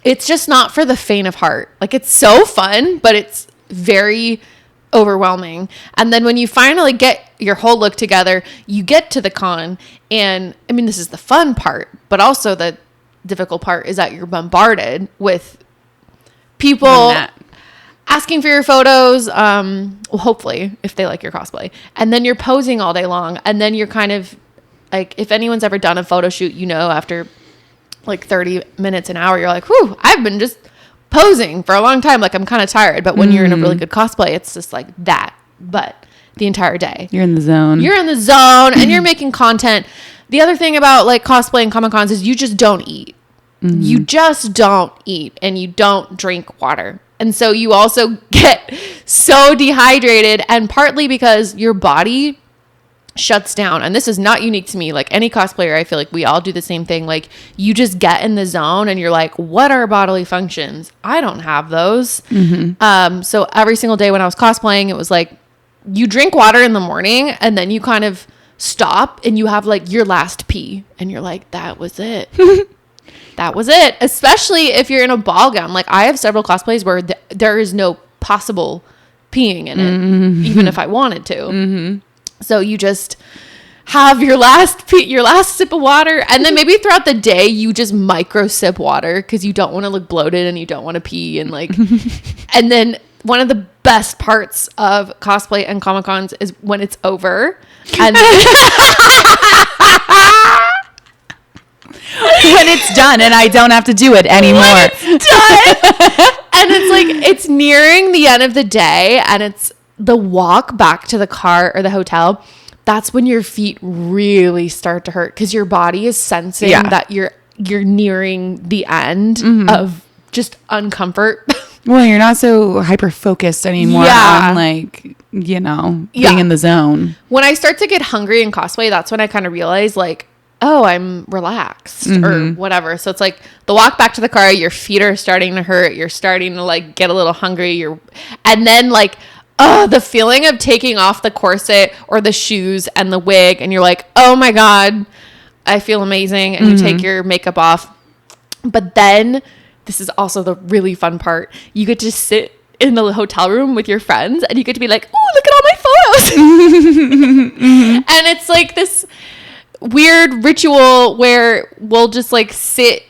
it's just not for the faint of heart. Like, it's so fun, but it's very overwhelming. And then when you finally get your whole look together, you get to the con, and I mean, this is the fun part, but also the difficult part is that you're bombarded with people asking for your photos, well, hopefully if they like your cosplay, and then you're posing all day long, and then you're kind of like, if anyone's ever done a photo shoot, you know, after like 30 minutes, an hour, you're like, whew, I've been just posing for a long time, like I'm kind of tired. But when you're in a really good cosplay, it's just like that, but the entire day you're in the zone and you're making content. The other thing about like cosplay and Comic-Cons is you just don't eat. You just don't eat, and you don't drink water, and so you also get so dehydrated, and partly because your body shuts down. And this is not unique to me. Like, any cosplayer, I feel like we all do the same thing. Like, you just get in the zone and you're like, what are bodily functions? I don't have those. So every single day when I was cosplaying, it was like, you drink water in the morning and then you kind of stop and you have like your last pee and you're like, that was it. That was it. Especially if you're in a ball gown. Like, I have several cosplays where there is no possible peeing in it, even if I wanted to. So you just have your last sip of water, and then maybe throughout the day you just micro sip water because you don't want to look bloated and you don't want to pee, and like, and then one of the best parts of cosplay and Comic-Cons is when it's over, and when it's done and I don't have to do it anymore. When it's done, and it's like, it's nearing the end of the day, and it's the walk back to the car or the hotel. That's when your feet really start to hurt because your body is sensing that you're nearing the end of just uncomfort. Well, you're not so hyper focused anymore on like, you know, being in the zone. When I start to get hungry in cosplay, that's when I kind of realize like, oh, I'm relaxed or whatever. So it's like the walk back to the car, your feet are starting to hurt. You're starting to like get a little hungry. And then like, the feeling of taking off the corset or the shoes and the wig, and you're like, oh my God, I feel amazing. And you take your makeup off. But then this is also the really fun part. You get to sit in the hotel room with your friends and you get to be like, oh, look at all my photos. And it's like this weird ritual where we'll just like sit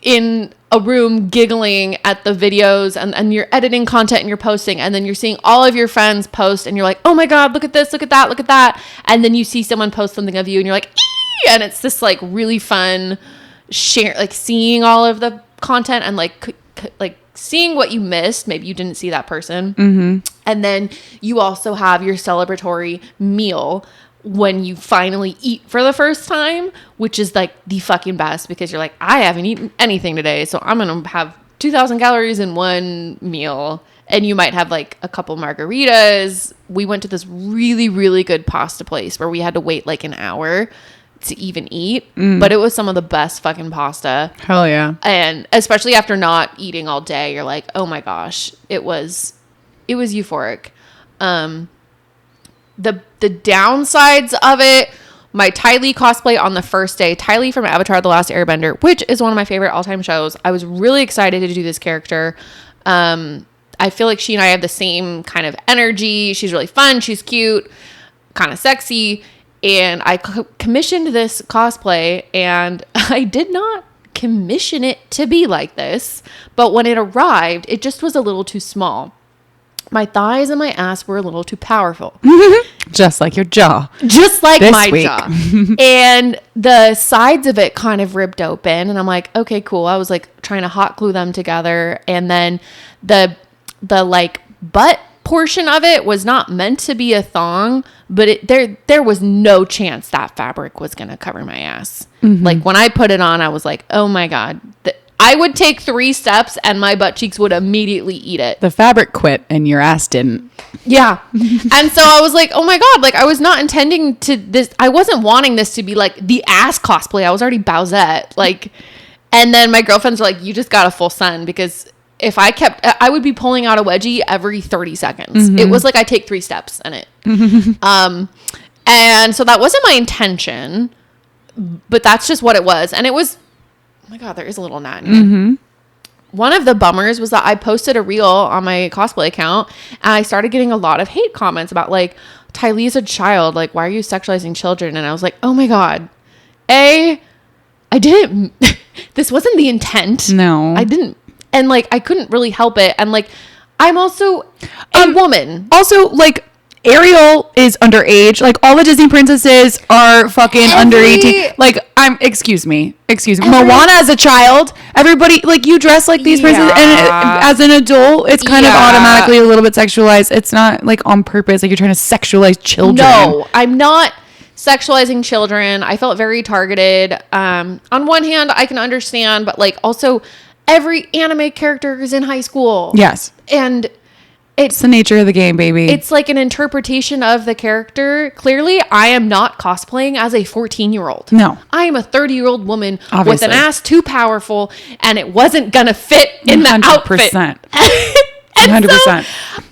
in a room giggling at the videos, and you're editing content and you're posting, and then you're seeing all of your friends post and you're like, oh my God, look at this, look at that, look at that. And then you see someone post something of you and you're like, ee! And it's this like really fun share, like seeing all of the content and like seeing what you missed. Maybe you didn't see that person. And then you also have your celebratory meal when you finally eat for the first time, which is like the fucking best because you're like, I haven't eaten anything today, so I'm gonna have 2,000 calories in one meal. And you might have like a couple margaritas. We went to this really, really good pasta place where we had to wait like an hour to even eat, but it was some of the best fucking pasta. Hell yeah. And especially after not eating all day, you're like, oh my gosh, it was euphoric. The downsides of it, my Ty Lee cosplay on the first day, Ty Lee from Avatar The Last Airbender, which is one of my favorite all-time shows. I was really excited to do this character. I feel like she and I have the same kind of energy. She's really fun. She's cute, kind of sexy. And I commissioned this cosplay, and I did not commission it to be like this. But when it arrived, it just was a little too small. My thighs and my ass were a little too powerful. Just like your jaw. Just like this my week. jaw. And the sides of it kind of ripped open. And I'm like, okay, cool. I was like trying to hot glue them together. And then the like butt portion of it was not meant to be a thong, but there was no chance that fabric was going to cover my ass. Like when I put it on, I was like, oh my God, I would take 3 steps and my butt cheeks would immediately eat it. The fabric quit and your ass didn't. Yeah. And so I was like, oh my God, like I was not intending to this. I wasn't wanting this to be like the ass cosplay. I was already Bowsette. Like, and then my girlfriends were like, you just got a full sun, because if I would be pulling out a wedgie every 30 seconds. It was like I take 3 steps in it. And so that wasn't my intention, but that's just what it was. And it was, oh my God, there is a little gnat in here. One of the bummers was that I posted a reel on my cosplay account and I started getting a lot of hate comments about like, Tylee's a child. Like, why are you sexualizing children? And I was like, oh my God. I didn't, this wasn't the intent. No. I didn't. And like, I couldn't really help it. And like, I'm also a woman. Also, like, Ariel is underage. Like, all the Disney princesses are fucking under 18. Like, excuse me. Moana as a child, everybody, like, you dress like these princesses, and as an adult, it's kind of automatically a little bit sexualized. It's not, like, on purpose. Like, you're trying to sexualize children. No, I'm not sexualizing children. I felt very targeted. On one hand, I can understand, but, like, also, every anime character is in high school. Yes. And it's the nature of the game, baby. It's like an interpretation of the character. Clearly, I am not cosplaying as a 14-year-old. No. I am a 30-year-old woman Obviously. with an ass too powerful, and it wasn't going to fit in the outfit. 100%.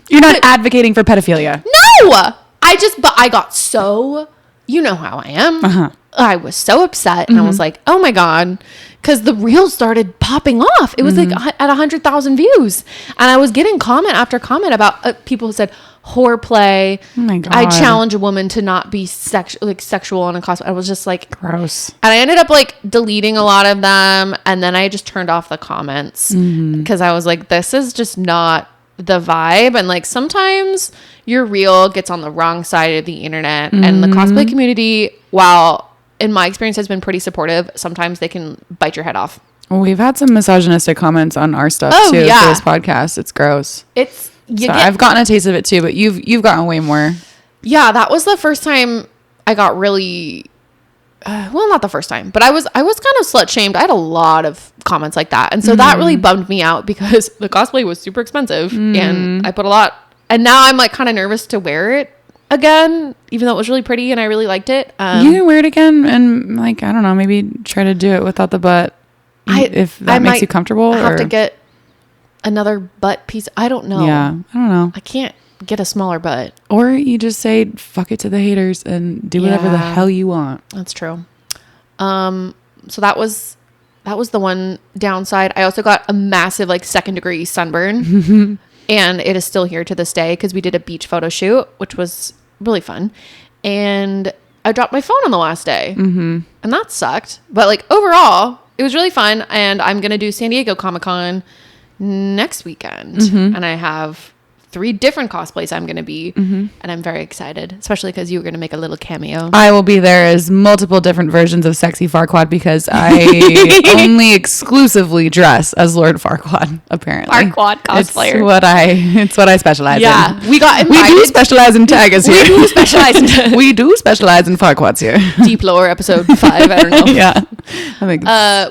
You're not advocating for pedophilia. No! But I got so, you know how I am. I was so upset, and I was like, oh my God. Because the reel started popping off. It was like at 100,000 views. And I was getting comment after comment about people who said, whore play. Oh my God. I challenge a woman to not be sexual on a cosplay. I was just like, gross. And I ended up like deleting a lot of them. And then I just turned off the comments. Because I was like, this is just not the vibe. And like sometimes your reel gets on the wrong side of the internet. And the cosplay community, while in my experience has been pretty supportive, sometimes they can bite your head off. Well, we've had some misogynistic comments on our stuff too for this podcast. It's gross. I've gotten a taste of it too, but you've gotten way more. Yeah, that was the first time I got really well, not the first time, but I was kind of slut shamed. I had a lot of comments like that, and so that really bummed me out because the cosplay was super expensive and I put a lot, and now I'm like kind of nervous to wear it again, even though it was really pretty and I really liked it. You can wear it again and like, I don't know, maybe try to do it without the butt if that makes you comfortable. I have to get another butt piece. I don't know. Yeah, I don't know. I can't get a smaller butt. Or you just say fuck it to the haters and do whatever the hell you want. That's true. So that was the one downside. I also got a massive like 2nd degree sunburn. And it is still here to this day because we did a beach photo shoot, which was really fun. And I dropped my phone on the last day. And that sucked. But like overall, it was really fun. And I'm going to do San Diego Comic-Con next weekend. And I have 3 different cosplays I'm going to be. And I'm very excited, especially because you were going to make a little cameo. I will be there as multiple different versions of Sexy Farquaad because I only exclusively dress as Lord Farquaad, apparently. Farquaad cosplayer. It's what I specialize in. We got invited. We do specialize in taggers here. We do specialize in we do specialize in Farquaads here. Deep Lore episode 5, I don't know. Yeah. I think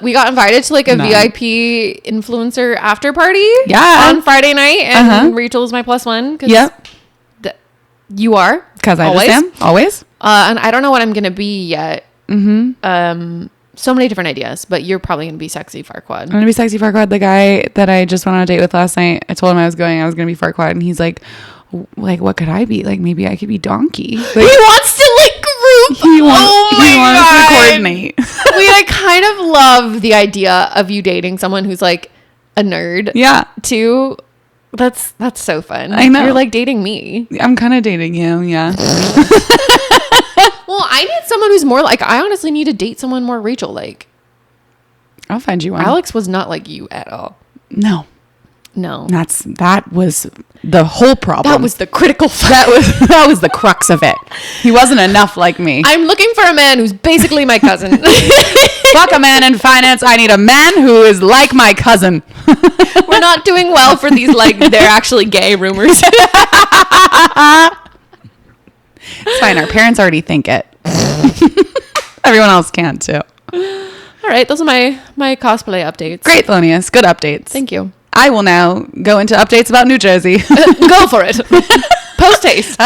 we got invited to like a VIP influencer after party on Friday night, and Rachel was my +1. Yep. You are. Because I always am. Always. And I don't know what I'm going to be yet. So many different ideas, but you're probably going to be Sexy Farquaad. I'm going to be Sexy Farquaad. The guy that I just went on a date with last night, I told him I was going to be Farquaad, and he's like, what could I be? Like, maybe I could be Donkey. Like, he wants to like group. He wants to coordinate. I kind of love the idea of you dating someone who's like a nerd. Yeah. Too. That's so fun. I know. You're like dating me. I'm kind of dating you. Yeah. Well, I need someone who's more like, I honestly need to date someone more Rachel like. I'll find you one. Alex was not like you at all. No. That was the whole problem. That was the critical that was the crux of it. He wasn't enough like me. I'm looking for a man who's basically my cousin. Fuck a man in finance. I need a man who is like my cousin. We're not doing well for these like they're actually gay rumors. It's fine. Our parents already think it. Everyone else can too. All right. Those are my cosplay updates. Great, Thelonious. Good updates. Thank you. I will now go into updates about New Jersey. Go for it. Post haste.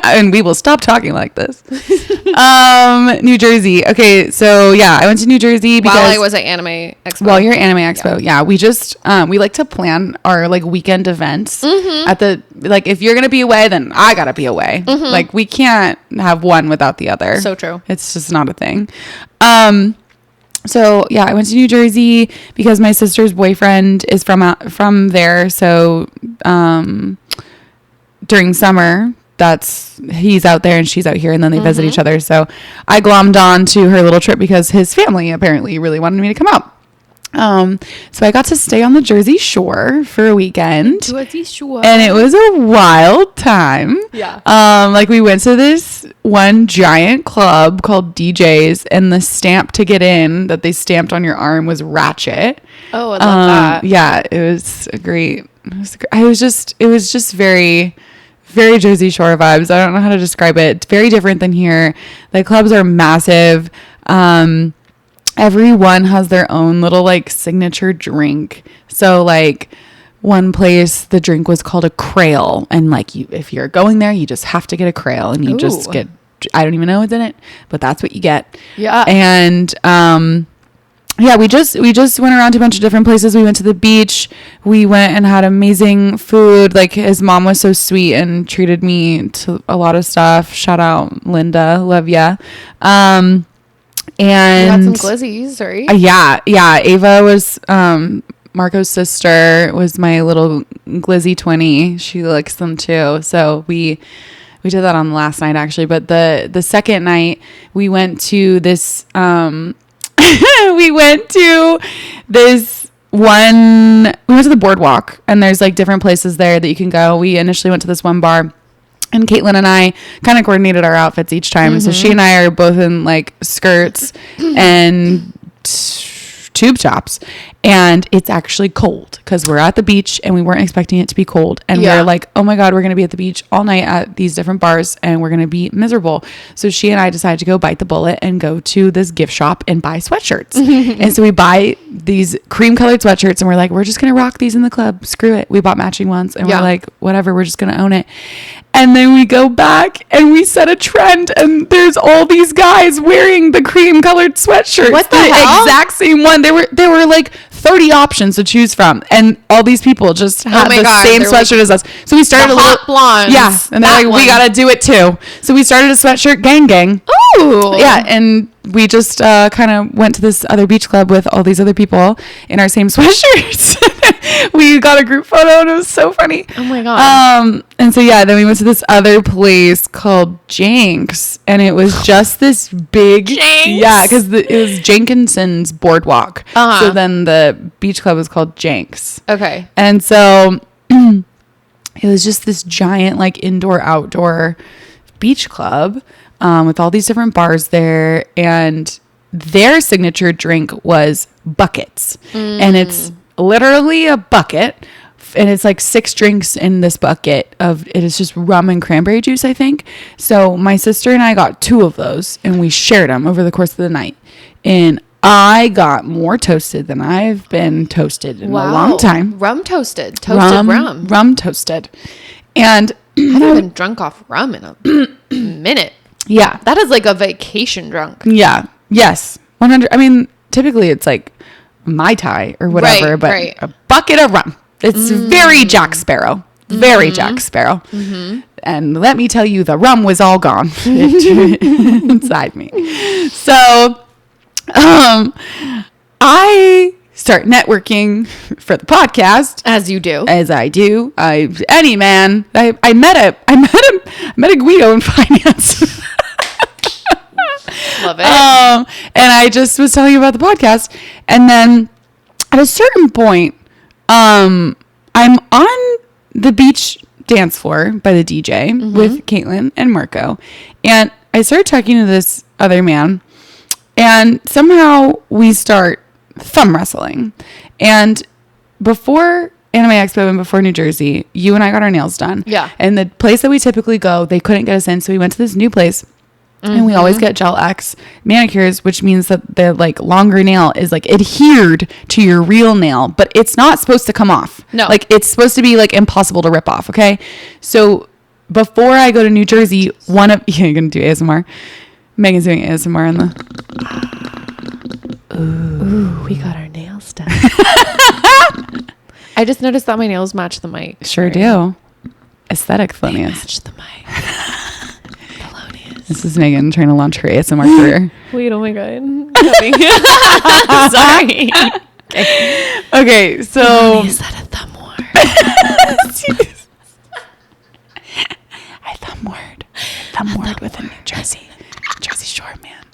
And we will stop talking like this. New Jersey. Okay, so yeah, I went to New Jersey because while I was at Anime Expo. While you're at Anime Expo, yeah, we just we like to plan our like weekend events at the like if you're gonna be away, then I gotta be away. Like we can't have one without the other. So true. It's just not a thing. So yeah, I went to New Jersey because my sister's boyfriend is from there. So during summer, he's out there and she's out here, and then they visit each other. So I glommed on to her little trip because his family apparently really wanted me to come out. So I got to stay on the Jersey Shore for a weekend. Jersey Shore. And it was a wild time. Yeah. Like we went to this one giant club called DJ's, and the stamp to get in that they stamped on your arm was Ratchet. Oh, I love that. Yeah, it was great. It was just very, very Jersey Shore vibes. I don't know how to describe it. It's very different than here. The clubs are massive. Everyone has their own little like signature drink. So like one place, the drink was called a Crail, and like if you're going there, you just have to get a Crail, and you just get, I don't even know what's in it, but that's what you get. Yeah. And yeah, we just went around to a bunch of different places. We went to the beach. We went and had amazing food. Like his mom was so sweet and treated me to a lot of stuff. Shout out Linda, love ya. And you had some glizzies, right? Yeah. Ava was Marco's sister, was my little glizzy twinnie. She likes them too. So we did that on the last night actually. But the second night we went to this we went to the boardwalk, and there's like different places there that you can go. We initially went to this one bar, and Caitlin and I kind of coordinated our outfits each time. So she and I are both in like skirts and tube tops, and it's actually cold because we're at the beach and we weren't expecting it to be cold, and we're like, oh my god, we're gonna be at the beach all night at these different bars and we're gonna be miserable. So she and I decided to go bite the bullet and go to this gift shop and buy sweatshirts. And so we buy these cream colored sweatshirts, and we're like, we're just gonna rock these in the club, screw it. We bought matching ones, and we're like, whatever, we're just gonna own it. And then we go back and we set a trend, and there's all these guys wearing the cream colored sweatshirts. What the hell? Exact same one. There were like 30 options to choose from, and all these people just had same sweatshirt as us. So we started hot blondes. Yeah, and they're like, we gotta do it too. So we started a sweatshirt gang. Ooh. Yeah, and we just kind of went to this other beach club with all these other people in our same sweatshirts. We got a group photo, and it was so funny. Oh my god. And so yeah, then we went to this other place called Jenks, and it was just this big Jenks? Yeah, because it was Jenkinson's Boardwalk. So then the beach club was called Jenks. Okay. And so it was just this giant like indoor outdoor beach club with all these different bars there, and their signature drink was buckets. And it's literally a bucket, and it's like 6 drinks in this bucket of it is just rum and cranberry juice, I think. So my sister and I got 2 of those, and we shared them over the course of the night, and I got more toasted than I've been toasted in a long time. Rum toasted rum toasted. And I haven't been drunk off rum in a minute. Yeah, that is like a vacation drunk. Yeah. Yes. 100. I mean, typically it's like Mai Tai or whatever, but a bucket of rum. It's very Jack Sparrow. Very Jack Sparrow. And let me tell you, the rum was all gone inside me. So I start networking for the podcast. As you do. As I do. I met a Guido in finance. Love it. And I just was telling you about the podcast, and then at a certain point, I'm on the beach dance floor by the DJ with Caitlin and Marco, and I started talking to this other man, and somehow we start thumb wrestling, and before Anime Expo and before New Jersey, you and I got our nails done. Yeah. And the place that we typically go, they couldn't get us in. So we went to this new place. And we always get Gel X manicures, which means that the like longer nail is like adhered to your real nail, but it's not supposed to come off. No. Like it's supposed to be like impossible to rip off. Okay. So before I go to New Jersey, you're going to do ASMR. Megan's doing ASMR in the. Ooh, we got our nails done. I just noticed that my nails match the mic. Sure do. Aesthetic Thelonious. Match the mic. This is Megan trying to launch her ASMR career. Wait, oh my God. Sorry. Okay, so. Is that a thumb war? I thumb word with a New Jersey Shore man.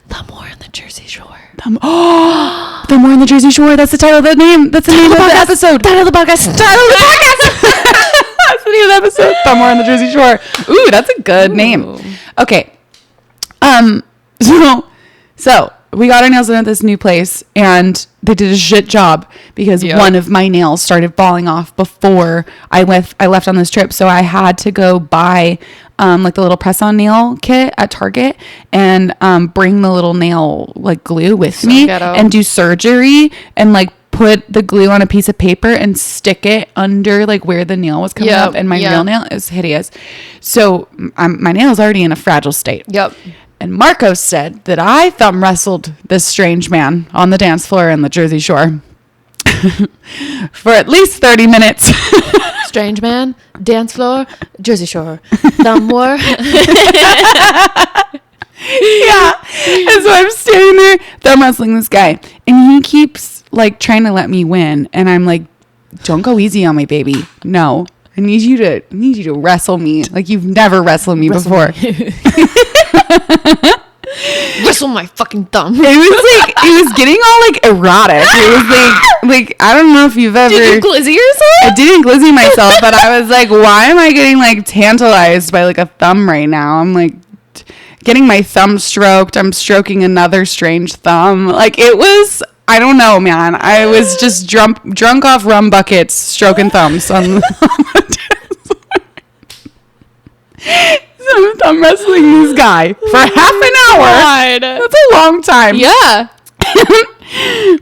Thumb war on the Jersey Shore. Thumb war on the Jersey Shore. That's the title of the name. That's the name of the episode. Title of the podcast. That's the name of the episode. Thumb war on the Jersey Shore. Ooh, that's a good name. Okay. So we got our nails done at this new place and they did a shit job because one of my nails started falling off before I left on this trip. So I had to go buy, like the little press on nail kit at Target and, bring the little nail like glue with me and do surgery and like put the glue on a piece of paper and stick it under like where the nail was coming up and my real nail is hideous. So my nail is already in a fragile state. Yep. And Marco said that I thumb wrestled this strange man on the dance floor in the Jersey Shore for at least 30 minutes. Strange man, dance floor, Jersey Shore, thumb war. Yeah. And so I'm standing there thumb wrestling this guy and he keeps like trying to let me win. And I'm like, don't go easy on me, baby. No, I need you to wrestle me like you've never wrestled me before. Whistle my fucking thumb. It was getting all like erotic. It was like I don't know if you've ever. Did you glizzy yourself? I didn't glizzy myself, but I was like, why am I getting like tantalized by like a thumb right now? I'm like getting my thumb stroked. I'm stroking another strange thumb. Like it was. I don't know, man. I was just drunk off rum buckets, stroking thumbs on the So I'm thumb wrestling this guy for half an hour. God. That's a long time. Yeah.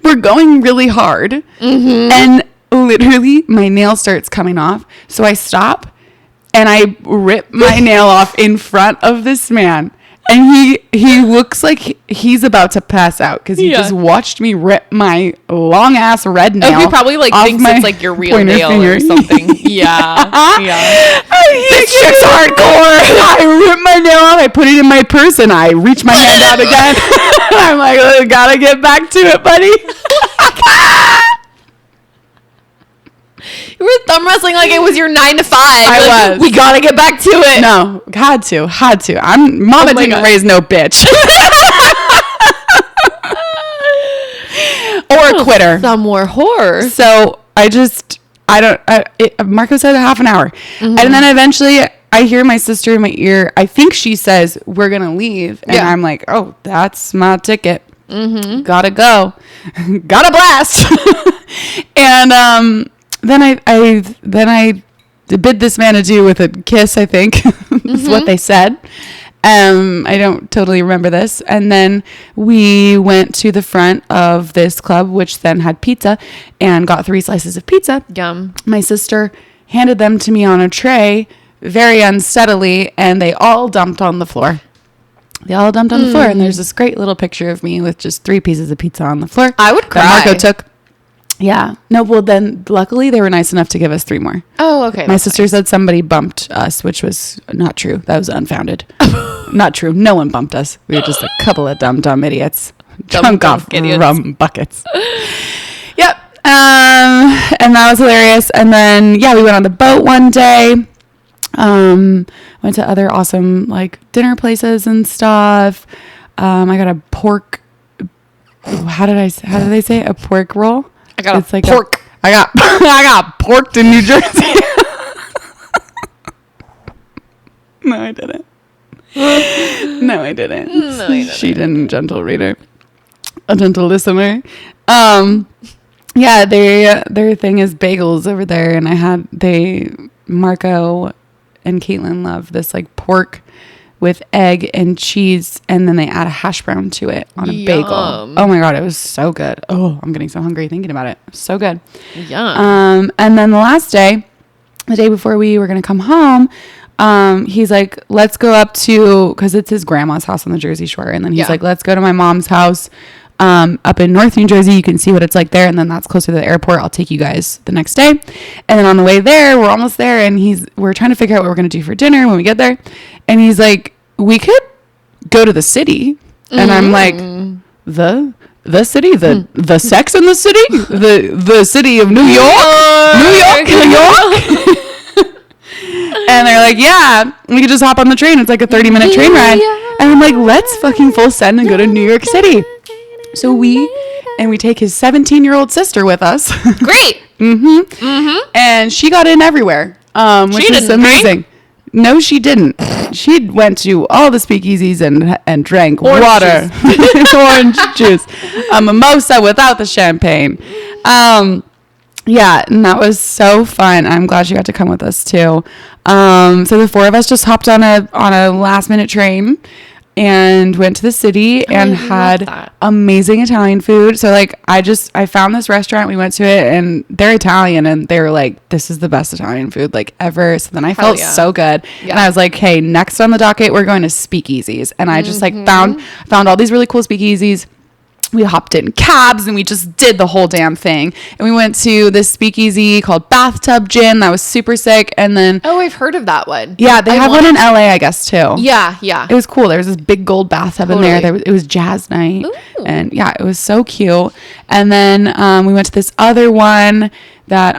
We're going really hard. And literally my nail starts coming off. So I stop and I rip my nail off in front of this man. And he looks like he's about to pass out because he just watched me rip my long ass red nail. Oh, he probably like thinks it's like your real nail or something. Yeah. Yeah. This shit's hardcore. I rip my nail off. I put it in my purse and I reach my hand out again. I'm like, I gotta get back to it, buddy. You were thumb wrestling like it was your 9 to 5. I was. We gotta get back to it. No, had to. Mama didn't raise no bitch. Or a quitter. Thumb war whore. So Marco said half an hour. And then eventually I hear my sister in my ear. I think she says, we're going to leave. And I'm like, oh, that's my ticket. Gotta go. Gotta blast. And, then I bid this man adieu with a kiss, I think. Is what they said. I don't totally remember this. And then we went to the front of this club, which then had pizza, and got 3 slices of pizza. Yum. My sister handed them to me on a tray very unsteadily, and they all dumped on the floor. And there's this great little picture of me with just 3 pieces of pizza on the floor. I would cry. That Marco took. Yeah. No, well, then luckily they were nice enough to give us 3 more. Oh, okay. My sister said somebody bumped us, which was not true. That was unfounded. Not true. No one bumped us. We were just a couple of dumb idiots. Drunk off rum buckets. Yep. And that was hilarious. And then, we went on the boat one day. Went to other awesome, like, dinner places and stuff. I got a pork. How did they say it? A pork roll? I got it's like pork. I got porked in New Jersey. No, I didn't. No, I didn't. She didn't, gentle reader. A gentle listener. Yeah, their thing is bagels over there, and Marco and Caitlin love this like pork with egg and cheese, and then they add a hash brown to it on a bagel. Oh my god, it was so good. Oh, I'm getting so hungry thinking about it. So good. Yeah. And then the last day, the day before we were gonna come home, he's like, let's go up to, because it's his grandma's house on the Jersey Shore, and then he's like, let's go to my mom's house up in North New Jersey. You can see what it's like there, and then that's closer to the airport. I'll take you guys the next day. And then on the way there, we're almost there, and we're trying to figure out what we're gonna do for dinner when we get there, and he's like, we could go to the city. And I'm like, the city, the Sex in the City, the city of New York. And they're like, yeah, we could just hop on the train. It's like a 30-minute train ride. And I'm like, let's fucking full send and go to New York City. So we take his 17-year-old sister with us. Great. And she got in everywhere, which is amazing. Drink? No, she didn't. She went to all the speakeasies and drank water, orange juice, a mimosa without the champagne. Yeah, and that was so fun. I'm glad she got to come with us too. So the four of us just hopped on a last minute train and went to the city and had amazing Italian food. So like I found this restaurant, we went to it, and they're Italian, and they were like, this is the best Italian food like ever. So then I felt so good. Yeah. And I was like, hey, next on the docket, we're going to speakeasies. And I just like found all these really cool speakeasies. We hopped in cabs and we just did the whole damn thing. And we went to this speakeasy called Bathtub Gin. That was super sick. And then... Oh, I've heard of that one. Yeah, they have one in LA, I guess, too. Yeah, yeah. It was cool. There was this big gold bathtub in there. It was jazz night. Ooh. And yeah, it was so cute. And then we went to this other one that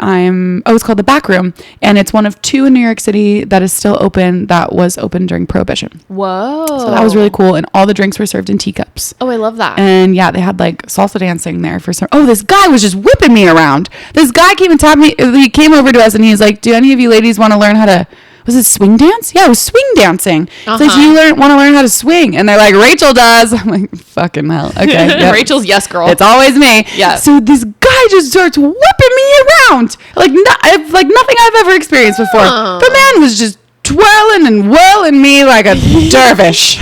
it's called The Back Room. And it's one of two in New York City that is still open, that was open during Prohibition. Whoa. So that was really cool. And all the drinks were served in teacups. Oh, I love that. And yeah, they had like salsa dancing there for some... Oh, this guy was just whipping me around. This guy came and tapped me. He came over to us and he's like, do any of you ladies want to learn how to... Was it swing dance? Yeah, it was swing dancing. It's like, do you want to learn how to swing? And they're like, Rachel does. I'm like, fucking hell. Okay. Yep. Rachel's yes, girl. It's always me. Yeah. So this guy just starts whipping me around like nothing I've ever experienced before. The man was just twirling and whirling me like a dervish.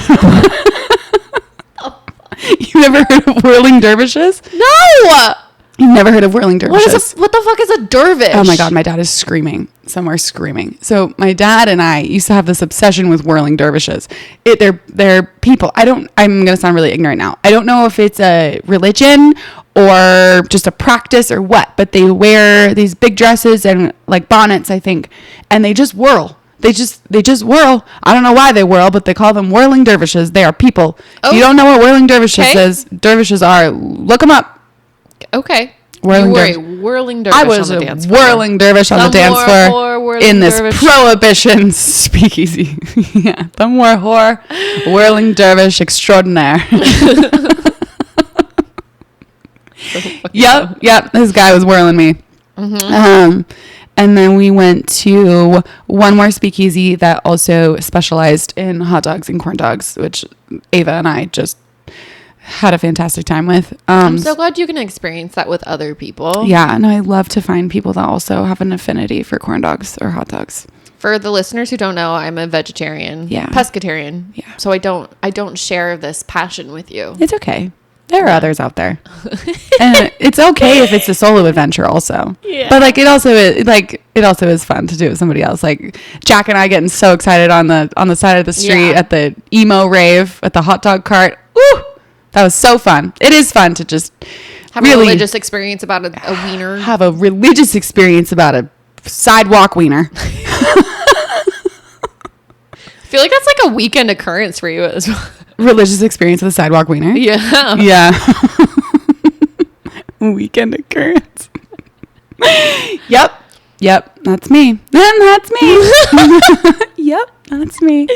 You never heard of whirling dervishes? No. You've never heard of whirling dervishes? What the fuck is a dervish? Oh my god, my dad is screaming. Somewhere screaming. So my dad and I used to have this obsession with whirling dervishes. They're people. I'm gonna sound really ignorant now. I don't know if it's a religion or just a practice or what, but they wear these big dresses and like bonnets, I think, and they just whirl. They just whirl. I don't know why they whirl, but they call them whirling dervishes. They are people. Oh. If you don't know what whirling dervishes are, look them up. Okay. Whirling dervish. I was a whirling dervish on the dance floor in this Prohibition speakeasy. Yeah, the more whirling dervish extraordinaire. Yep. This guy was whirling me. Mm-hmm. And then we went to one more speakeasy that also specialized in hot dogs and corn dogs, which Ava and I just had a fantastic time with. I'm so glad you can experience that with other people. Yeah, and I love to find people that also have an affinity for corn dogs or hot dogs. For the listeners who don't know, I'm a vegetarian, pescatarian. Yeah. So I don't share this passion with you. It's okay. There are others out there. And it's okay if it's a solo adventure also. Yeah. But like it also is fun to do with somebody else. Like Jack and I getting so excited on the side of the street at the emo rave at the hot dog cart. Ooh! That was so fun. It is fun to just have a religious experience about a wiener. Have a religious experience about a sidewalk wiener. I feel like that's like a weekend occurrence for you as well. Religious experience with a sidewalk wiener? Yeah. Yeah. Weekend occurrence. Yep. That's me. And that's me. Yep. That's me.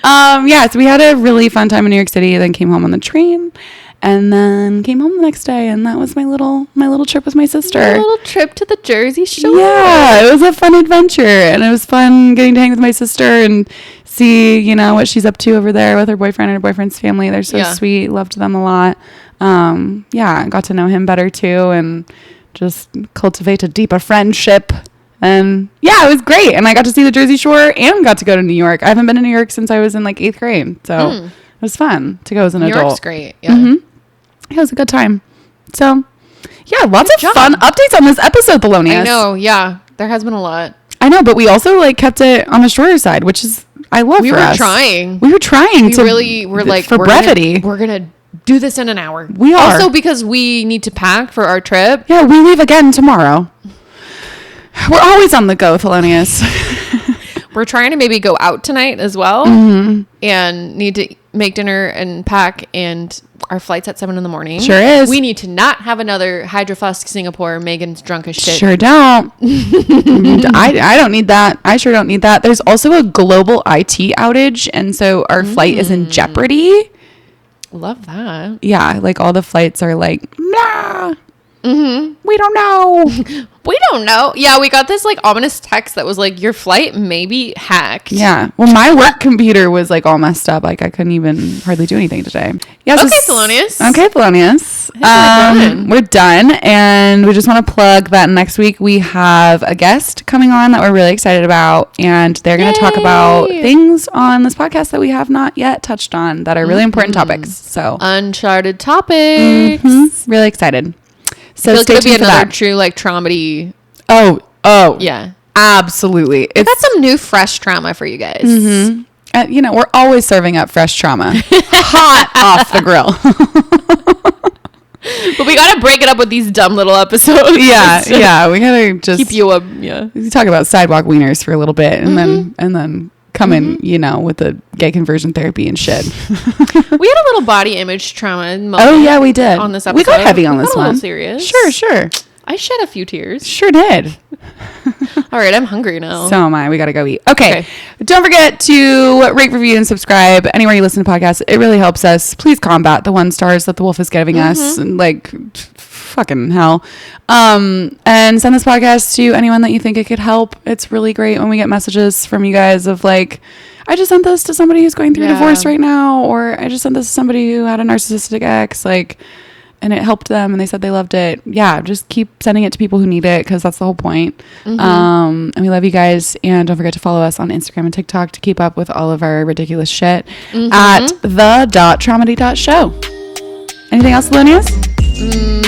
So we had a really fun time in New York City, then came home on the train and then came home the next day, and that was my little trip with my sister. A little trip to the Jersey Shore. Yeah, it was a fun adventure, and it was fun getting to hang with my sister and see, what she's up to over there with her boyfriend and her boyfriend's family. They're so sweet. Loved them a lot. Got to know him better too, and just cultivate a deeper friendship. And yeah, it was great. And I got to see the Jersey Shore and got to go to New York. I haven't been to New York since I was in like 8th grade. So it was fun to go as an adult. New York's great. Yeah. It was a good time. So yeah, lots of fun updates on this episode, Thelonious. I know. Yeah. There has been a lot. I know, but we also like kept it on the shorter side, which is, I love We for were us. trying. We were trying We to really were like, for brevity. We're going to do this in an hour. We are. Also because we need to pack for our trip. Yeah, we leave again tomorrow. We're always on the go, Thelonious. We're trying to maybe go out tonight as well and need to make dinner and pack, and our flight's at 7 a.m. Sure is. We need to not have another Hydro Flask Singapore. Megan's drunk as shit. Sure don't. I don't need that. I sure don't need that. There's also a global IT outage, and so our flight is in jeopardy. Love that. Yeah, like all the flights are like, nah. We don't know. We don't know. Yeah, we got this like ominous text that was like, your flight may be hacked. Yeah. Well, my work computer was like all messed up. Like I couldn't even hardly do anything today. Yes. Okay, Thelonious. Okay, Thelonious. We're done. And we just want to plug that next week we have a guest coming on that we're really excited about. And they're going to talk about things on this podcast that we have not yet touched on that are really important topics. So uncharted topics. Really excited. So it's stay going to be tuned for another that. true like traumedy. Oh. Yeah. Absolutely. It's got some new fresh trauma for you guys. You know, we're always serving up fresh trauma. Hot off the grill. But we got to break it up with these dumb little episodes. Yeah. We got to just keep you up. Yeah. We talk about sidewalk wieners for a little bit and then come in, you know, with the gay conversion therapy and shit. We had a little body image trauma moment. Oh yeah, we did. On this episode. We got heavy on this a little one. Serious. Sure. I shed a few tears. Sure did. All right, I'm hungry now. So am I. We got to go eat. Okay. Don't forget to rate, review, and subscribe anywhere you listen to podcasts. It really helps us. Please combat the 1 stars that the wolf is giving us. And like, fucking hell. And send this podcast to anyone that you think it could help. It's really great when we get messages from you guys of like, I just sent this to somebody who's going through divorce right now, or I just sent this to somebody who had a narcissistic ex, like, and it helped them and they said they loved it. Yeah, just keep sending it to people who need it, because that's the whole point. And we love you guys, and don't forget to follow us on Instagram and TikTok to keep up with all of our ridiculous shit at the.traumedy.show. Anything else, Thelonious?